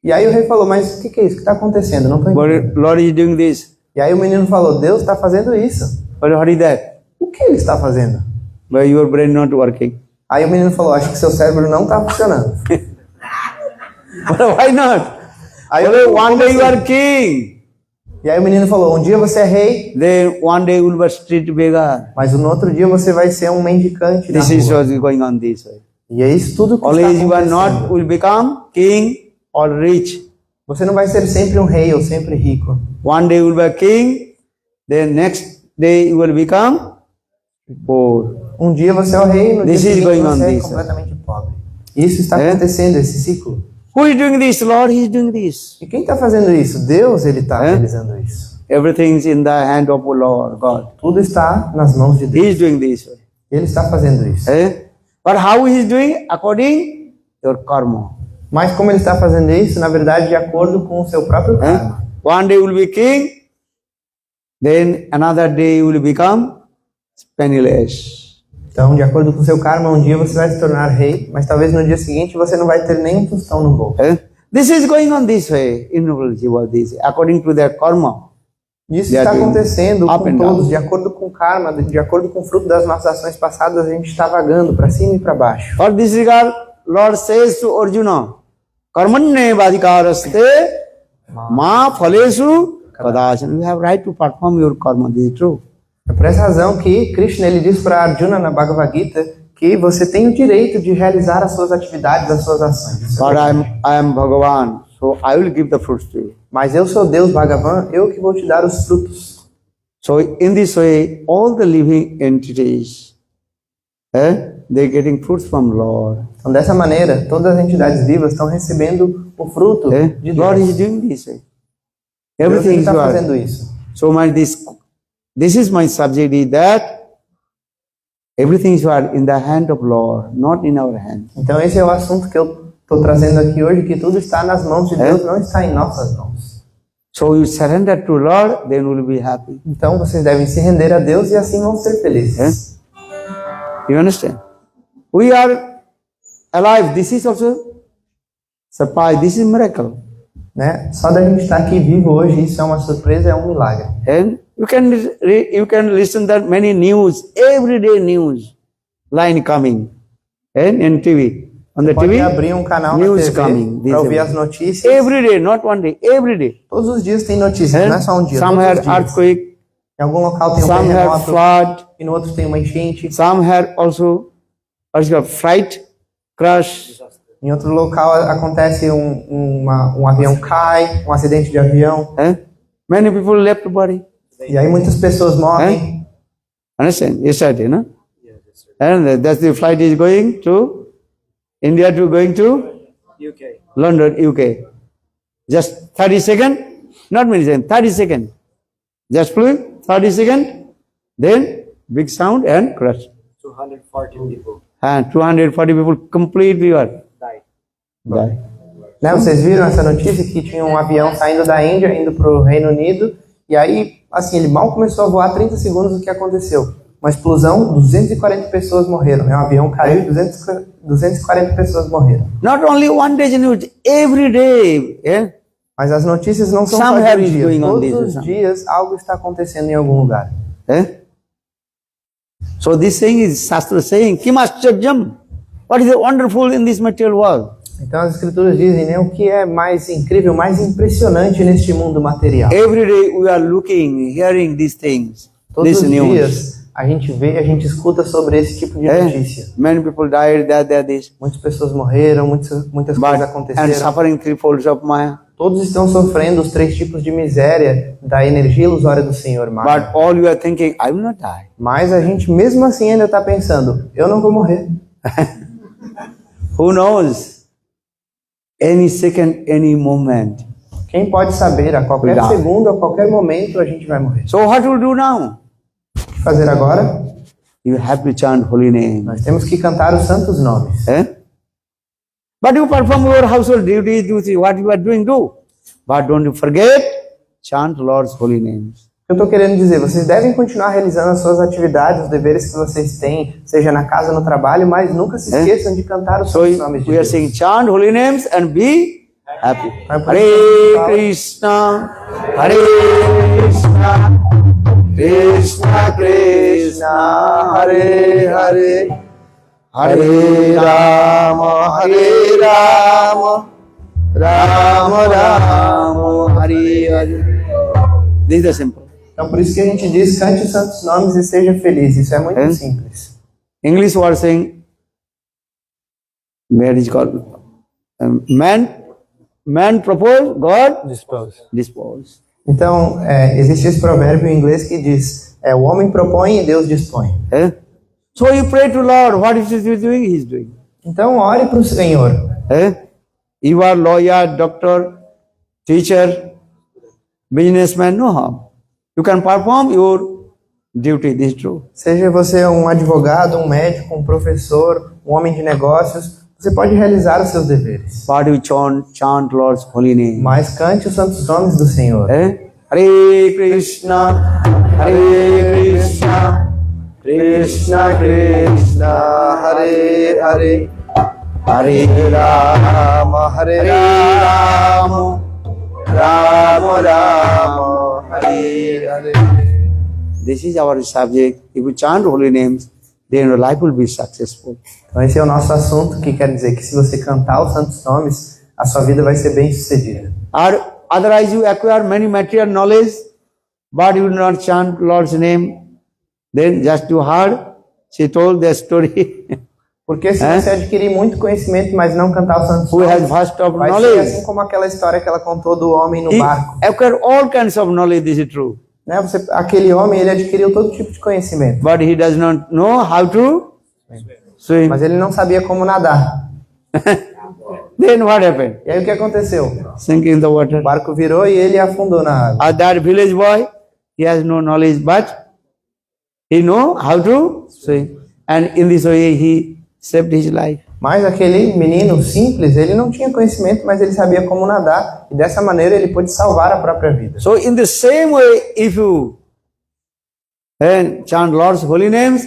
E aí o rei falou, mas o que é isso? O que está acontecendo? Não estou entendendo. But Lord is doing this. E aí o menino falou, Deus está fazendo isso. But what is that? O que ele está fazendo? But your brain not working. Aí o menino falou, acho que seu cérebro não está funcionando. But why not? Aí eu Well, falei, one "Como day you assim?" are king. E aí o menino falou, um dia você é rei, Then one day you will be street beggar. mas no outro dia você vai ser um mendicante na This is rua. what's going on this way. E é isso tudo que está Always you are not acontecendo. will become king or rich. Você não vai ser sempre um rei ou sempre rico. One day you will be a king, then next day you will become poor. Um dia você é o rei, no dia This is seguinte going on você é this. completamente pobre. Isso está É? acontecendo, esse ciclo. Who is doing this? Lord, He is doing this. E quem está fazendo isso? Deus, ele está É? realizando isso. Everything is in the hand of the Lord God. Tudo está nas mãos de Deus. He is doing this. Ele está fazendo isso. But how He is doing? According your karma. Mas como ele está fazendo isso, na verdade, de acordo com o seu próprio karma. One day you will be king, then another day you will become penniless. Então, de acordo com o seu karma, um dia você vai se tornar rei, mas talvez no dia seguinte você não vai ter nenhum tostão no bolso. This is going on this way. Innumerable jiva, this according to their karma. Isso They are está doing acontecendo up com and todos, down. de acordo com o karma, de acordo com o fruto das nossas ações passadas, a gente está vagando para cima e para baixo. For this regard, Lord says to Arjuna, Karmanne vadikaraste ma phalesu kadachana. You have right to perform your karma. This is true. É por essa razão que Krishna ele diz para Arjuna na Bhagavad Gita que você tem o direito de realizar as suas atividades, as suas ações. Isso é But verdade. I am Bhagavan, so I will give the fruits to you. Mas eu sou Deus Bhagavan, eu que vou te dar os frutos. So in this way, all the living entities, they're getting fruits from Lord. Então, dessa maneira, todas as entidades vivas estão recebendo o fruto de Lord is Deus. doing this way. Deus Everything is está fazendo right. isso. So this is my subject is that everything is right in the hand of Lord, not in our hand. Então, esse é o assunto que eu estou trazendo aqui hoje, que tudo está nas mãos de Deus, não está em nossas mãos. So you surrender to Lord, then you will be happy. Então, vocês devem se render a Deus e assim vão ser felizes. You understand? We are alive. This is also surprise. This is miracle. Né? Só da gente estar aqui vivo hoje, isso é uma surpresa, é um milagre. And you can listen that many news, everyday news line coming, and in TV. On the Pode TV, abrir um canal na news TV coming. para ouvir as notícias. Every day, not one day, every day. Todos os dias tem notícias, não é só um dia. Some Todos os had dias. earthquake, Em algum local tem um some had terremoto, flood, e no outro tem uma enchente. some had also flight crash. Em outro local acontece um avião cai, um acidente de avião. Many people left the body. E aí muitas pessoas morrem. Understand? Yesterday, no? And that's the flight is going to India to going to UK. London, UK. Just 30 seconds, not many seconds, 30 seconds. Just flew, 30 seconds, then big sound and crash. 240 people And 240 people completely died. Né, vocês viram essa notícia que tinha um avião saindo da Índia, indo para o Reino Unido, e aí, assim, ele mal começou a voar 30 segundos, o que aconteceu? Uma explosão, 240 pessoas morreram. Um avião caiu, 240 pessoas morreram. Not only one day's news, every day. Yeah? Mas as notícias não são só Somewhere de um is dia. going on Todos this, os dias algo está acontecendo em algum lugar. So this saying is Shastra saying, Kim Ascharjam. What is wonderful in this material world? Então as escrituras dizem, né, o que é mais incrível, mais impressionante neste mundo material. Every day we are looking, hearing these things. Todos This os news. dias a gente vê, a gente escuta sobre esse tipo de notícia. Many people died, this. Muitas pessoas morreram, muitas coisas And aconteceram. suffering threefolds of Maya. Todos estão sofrendo os 3 tipos de miséria da energia ilusória do Senhor Maya. But all you are thinking, I will not die. Mas a gente mesmo assim ainda está pensando, eu não vou morrer. Who knows? Any second, any moment. Quem pode saber, a qualquer Cuidado. segundo, a qualquer momento a gente vai morrer. So what will do now? O que fazer agora? You have to chant holy name. Nós temos que cantar os santos nomes. But you perform your household duties, do what you are doing, do. But don't you forget, chant Lord's holy names. Eu estou querendo dizer, vocês devem continuar realizando as suas atividades, os deveres que vocês têm, seja na casa ou no trabalho, mas nunca se esqueçam de cantar os So santos nomes de we are Deus. saying, chant holy names and be happy. Hare Krishna, Hare Krishna, Krishna Krishna, Hare Hare, Hare Rama, Rama Rama, Hare Hare. This is simple. Então por isso que a gente diz, cante os santos nomes e seja feliz. Isso é muito simples. English word saying, where is called, man propose, God dispose. Então, existe esse provérbio em inglês que diz, o homem propõe e Deus dispõe. So you pray to Lord, what is he doing? He is doing. Então ore para o Senhor. You are lawyer, doctor, teacher, businessman, no harm. You can perform your duty, this is true. Seja você um advogado, um médico, um professor, um homem de negócios, você pode realizar os seus deveres. But you chant Lord's holy name. Mas cante os santos nomes do Senhor. Hare Krishna, Krishna Krishna, Hare Hare, Hare Rama, Rama Rama, Hare Hare. This is our subject. If you chant holy names, then your life will be successful. Então esse é o nosso assunto, que quer dizer que se você cantar os santos nomes, a sua vida vai ser bem sucedida. Or otherwise you acquire many material knowledge, but you do not chant Lord's name, then just you heard, she told the story. Porque se você adquirir muito conhecimento, mas não cantar os santos Who has nomes, vast of vai ser knowledge? assim como aquela história que ela contou do homem no He barco. acquired all kinds of knowledge, this is true. Né? Aquele homem, ele adquiriu todo tipo de conhecimento. But he does not know how to swim. Mas ele não sabia como nadar. Then what happened? E aí o que aconteceu? Sink in the water. O barco virou e ele afundou na água. That village boy, he has no knowledge, but he know how to swim. And in this way he saved his life. Mas aquele menino simples, ele não tinha conhecimento, mas ele sabia como nadar. E dessa maneira ele pôde salvar a própria vida. So in the same way, if you chant Lord's holy names,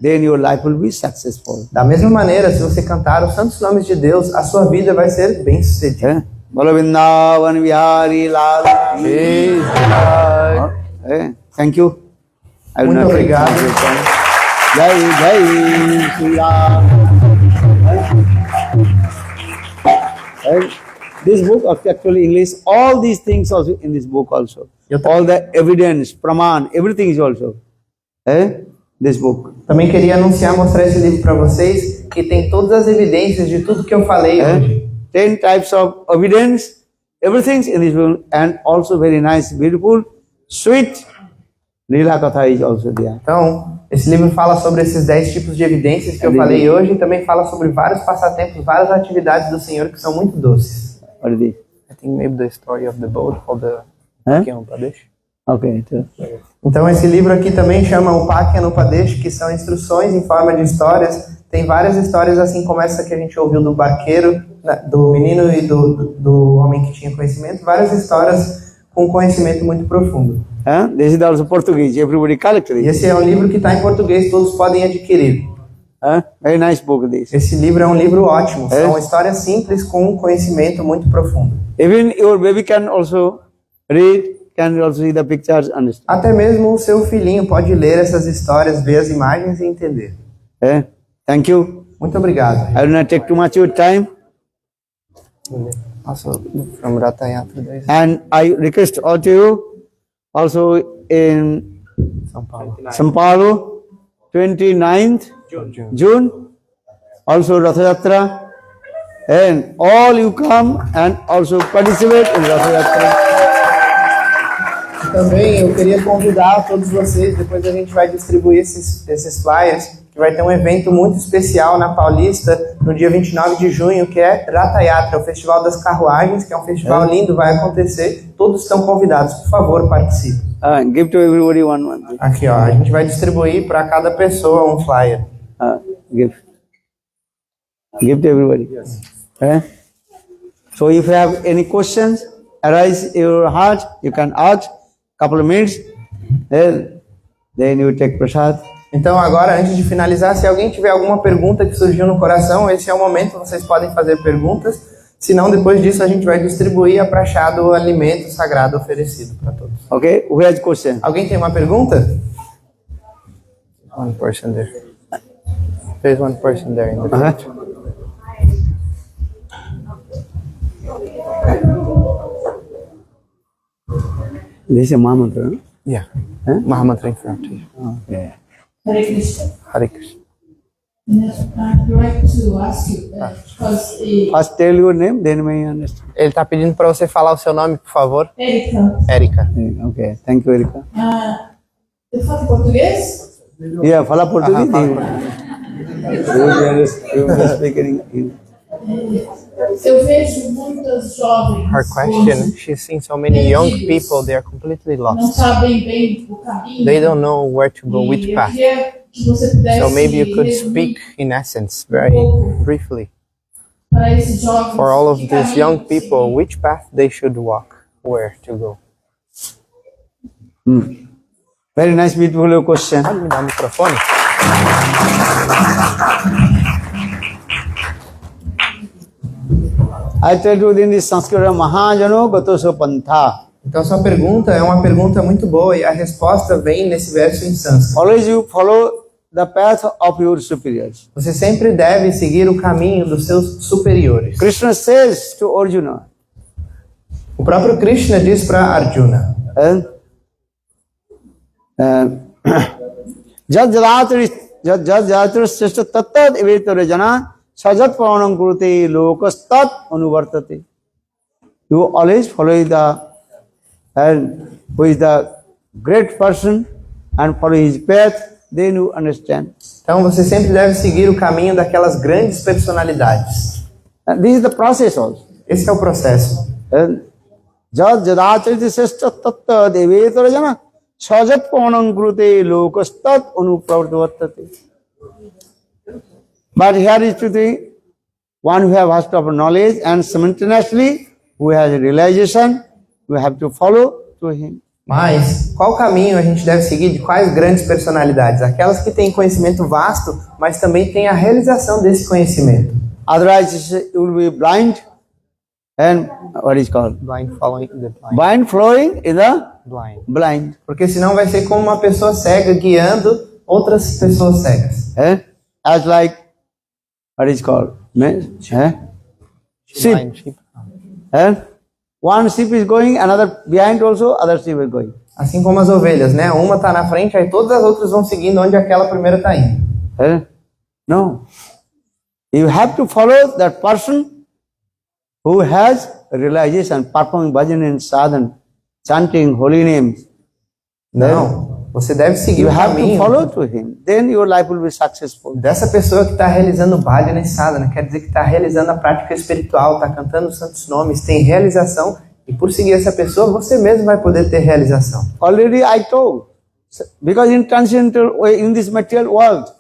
then your life will be successful. Da mesma maneira, se você cantar os santos nomes de Deus, a sua vida vai ser bem sucedida. Bolo Vrindavan Vihari Lal. Thank you. I will Muito not take obrigado. translation. Jai Jai Shri Ram. Right? This book, actually English, all these things also in this book also. All the evidence, praman, everything is also. This book. Também queria anunciar, mostrar esse livro para vocês, que tem todas as evidências de tudo que eu falei hoje. 10 types of evidence, everything in this book, and also very nice, beautiful, sweet Leela Katha is also there. Então, esse livro fala sobre esses 10 tipos de evidências que eu falei hoje e também fala sobre vários passatempos, várias atividades do Senhor que são muito doces. What is this? I think maybe the story of the boat called the Pakeanupadesh. Okay. Então, esse livro aqui também chama o Pakeanupadesh, que são instruções em forma de histórias. Tem várias histórias, assim como essa que a gente ouviu do barqueiro, do menino e do homem que tinha conhecimento. Várias histórias com conhecimento muito profundo. This is also Portuguese. Everybody collect E this. esse é um livro que está em português, todos podem adquirir. Very nice book this. Esse livro é um livro ótimo. São histórias simples com conhecimento muito profundo. Even your baby can also read, can also see the pictures, understand. Até mesmo o seu filhinho pode ler essas histórias, ver as imagens e entender. Thank you. Muito obrigado. I will not take too much of your time. Also, from Ratha Yatra days. And I request all to you, also in São Paulo. São Paulo, 29th June, also Ratha Yatra, and all you come and also participate in Ratha Yatra. Também eu queria convidar todos vocês, depois a gente vai distribuir esses flyers, que vai ter um evento muito especial na Paulista, no dia 29 de junho, que é Ratha Yatra, o Festival das Carruagens, que é um festival lindo, vai acontecer. Todos estão convidados, por favor, participem. Give to everybody one. Aqui, ó, a gente vai distribuir para cada pessoa um flyer. Give to everybody. So if you have any questions arise in your heart, you can ask. Couple of minutes, then you take prasad. Então agora, antes de finalizar, se alguém tiver alguma pergunta que surgiu no coração, esse é o momento, vocês podem fazer perguntas. Se não, depois disso a gente vai distribuir a prachada, o alimento sagrado oferecido para todos. Okay, who has question? Alguém tem uma pergunta? One person there. There's one person there in the front. This is a Mahamantra, no? Yeah. Mahamantra in front. Okay. Hare Krishna. Hare Krishna. I'd like to ask you, because First tell your name, then may I understand. Ele está pedindo para você falar o seu nome, por favor. Erika, Érica. Okay, thank you, Erika. eu falo português? Yeah, fala português. You speak in English. Eu vejo muitas jovens Her question, she's seen so many young people, they are completely não lost. sabem bem o caminho. They don't know where to go, which E eu path. queria que você pudesse So maybe you could resumir speak in essence, very briefly, para esses jovens for all of que these young caminham people, which path they should walk, where to go. Very nice, beautiful question. Pode me dar o microfone? I tell you in this Sanskrit, Mahajano Gatoso Pantha. Então sua pergunta é uma pergunta muito boa e a resposta vem nesse verso em sânscrito. Always you follow the path of your superiors. Você sempre deve seguir o caminho dos seus superiores. Krishna says to Arjuna, O próprio Krishna diz para Arjuna: Jad jatri srishta tattat evetara jana sajat pavanam kurute lokastat anuvartate. You always follow who is the great person and follow his path, then you understand. Então você sempre deve seguir o caminho daquelas grandes personalidades. And this is the process also. Esse é o processo. Jad jadachariti srishta tattat evetara jana sajat pavanam kurute lokastat anuvartate. But here is to the one who have asked of knowledge and simultaneously who has a realization, we have to follow to him. Mas qual caminho a gente deve seguir? De quais grandes personalidades? Aquelas que têm conhecimento vasto, mas também têm a realização desse conhecimento. Otherwise you will be blind And what is called? Blind following the blind. Blind flowing in the Blind. blind. Porque senão vai ser como uma pessoa cega guiando outras pessoas cegas. As like, what is called? Sheep. Blind sheep. One sheep is going, another behind also, other sheep is going. Assim como as ovelhas, né? Uma está na frente, aí todas as outras vão seguindo onde aquela primeira está indo. No. You have to follow that person who has realization, performing bhajan and sadhana, chanting holy names. Não. Você deve seguir You o have to caminho follow to him. Then your life will be successful. dessa pessoa que está realizando bhajana e sadhana. Quer dizer que está realizando a prática espiritual, está cantando os santos nomes, tem realização. E por seguir essa pessoa, você mesmo vai poder ter realização. Already I told, because in transcendental way, in this material world,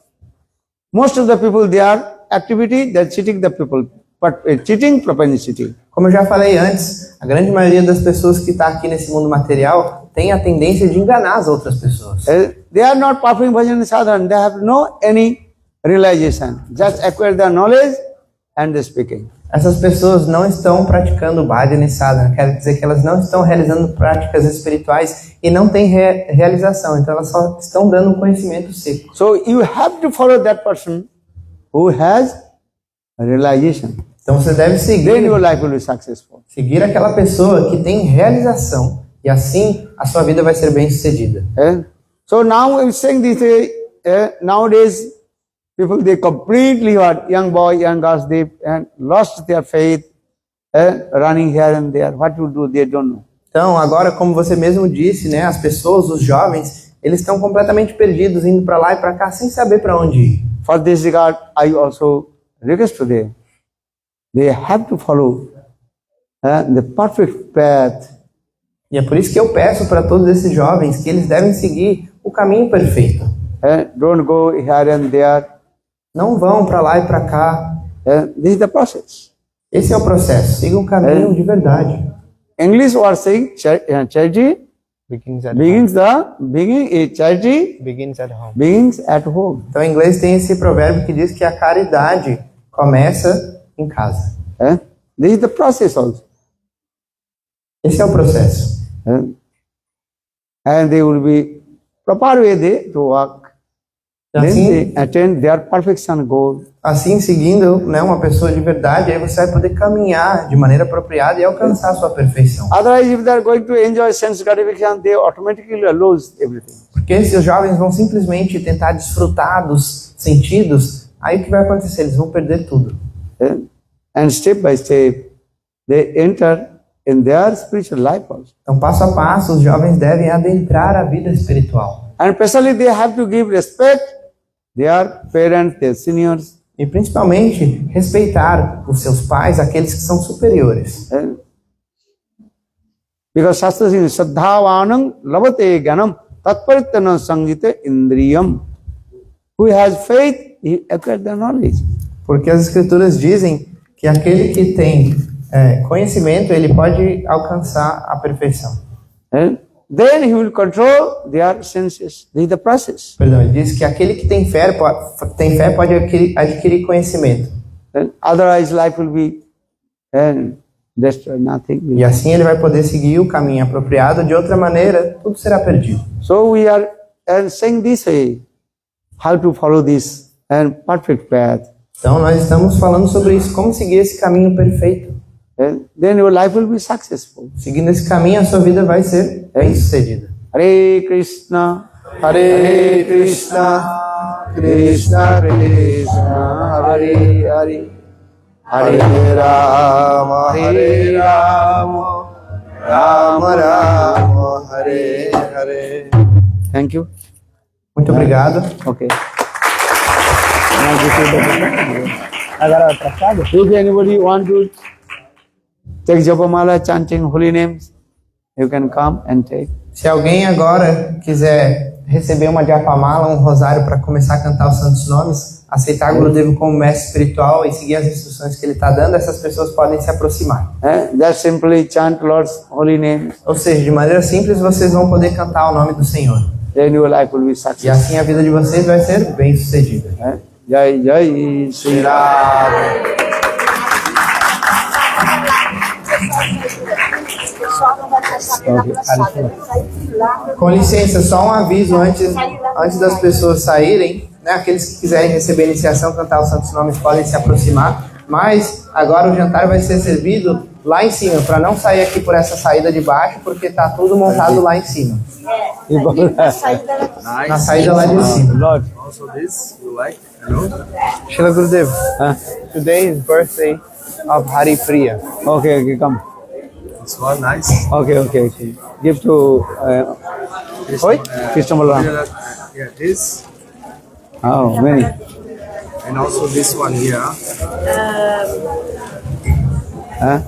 most of the people, their activity, they're cheating the people, but cheating propensity. Como eu já falei antes, a grande maioria das pessoas que está aqui nesse mundo material tem a tendência de enganar as outras pessoas. They are not performing bhajan and sadhana, they have no any realization, just acquire the knowledge and the speaking. Essas pessoas não estão praticando bhajana e sadhana, quer dizer que elas não estão realizando práticas espirituais e não têm realização, então elas só estão dando um conhecimento seco. So you have to follow that person who has realization. Então você deve Then your life will be successful. seguir aquela pessoa que tem realização e assim a sua vida vai ser bem sucedida. So now I'm saying this, nowadays people, they completely what, young boy, young girls, they lost their faith, running here and there. What to do, they don't know. Então, agora, como você mesmo disse, né, as pessoas, os jovens, eles estão completamente perdidos, indo para lá e para cá, sem saber para onde ir. For this regard, I also request to them, they have to follow the perfect path. E é por isso que eu peço para todos esses jovens que eles devem seguir o caminho perfeito. Don't go here and there. Não vão para lá e para cá. This is the process. Esse é o processo. Siga um caminho de verdade. English word saying charity Begins begins charity at home. begins at home. Então, em inglês tem esse provérbio que diz que a caridade começa em casa. This is the process also. Esse é o processo. And they will be proper way to work. Then Assim, they attain their perfection goal. assim seguindo, né, uma pessoa de verdade, aí você vai poder caminhar de maneira apropriada e alcançar a sua perfeição. Otherwise, if they are going to enjoy sense gratification, they automatically lose everything. Porque se os jovens vão simplesmente tentar desfrutar dos sentidos, aí o que vai acontecer? Eles vão perder tudo. And step by step, they enter in their spiritual life also. Então, passo a passo, os jovens devem adentrar a vida espiritual. And especially they have to give respect their parents, their seniors. E principalmente, respeitar os seus pais, aqueles que são superiores. Because Shastra says, Saddhavanam lavate gyanam tatparitana sangita indriyam. Who has faith, he acquires the knowledge. Porque as escrituras dizem que aquele que tem conhecimento, ele pode alcançar a perfeição. Then he will control their senses. This is the process. Perdão, ele diz que aquele que tem fé pode adquirir conhecimento. Otherwise life will be destroyed, nothing. E assim ele vai poder seguir o caminho apropriado, de outra maneira, tudo será perdido. So we are saying this way, how to follow this perfect path. Então nós estamos falando sobre isso, como seguir esse caminho perfeito. Then your life will be successful. Seguindo esse caminho, a sua vida vai ser bem-sucedida. Hare Krishna, Hare Krishna, Krishna Krishna, Hare Hare, Hare Rama, Hare Rama, Rama Rama, Hare Hare. Thank you. Muito obrigado. Okay. Agora atrasado. If anybody want to take Japamala chanting holy names, you can come and take. Se alguém agora quiser receber uma japamala, um rosário para começar a cantar os santos nomes, aceitar Gurudev como mestre espiritual e seguir as instruções que ele está dando, essas pessoas podem se aproximar. Just simply chant Lord's holy names. Ou seja, de maneira simples, vocês vão poder cantar o nome do Senhor. Then your life will be E successful. assim a vida de vocês vai ser bem-sucedida. Jai Jai Shri Ram. Com licença, só um aviso antes das pessoas saírem, né? Aqueles que quiserem receber a iniciação, cantar os santos nomes podem se aproximar, mas agora o jantar vai ser servido lá em cima, para não sair aqui por essa saída de baixo, porque tá tudo montado lá em cima. Na saída lá de cima. Lord. Also this, you like? Hello? Shila Gurudev, Huh? today is birthday of Hari Priya. Okay, come. This one, nice. Okay. Give to This Oi? one, Krishna Balaram. yeah, this. Oh, many. And also this one here. Huh?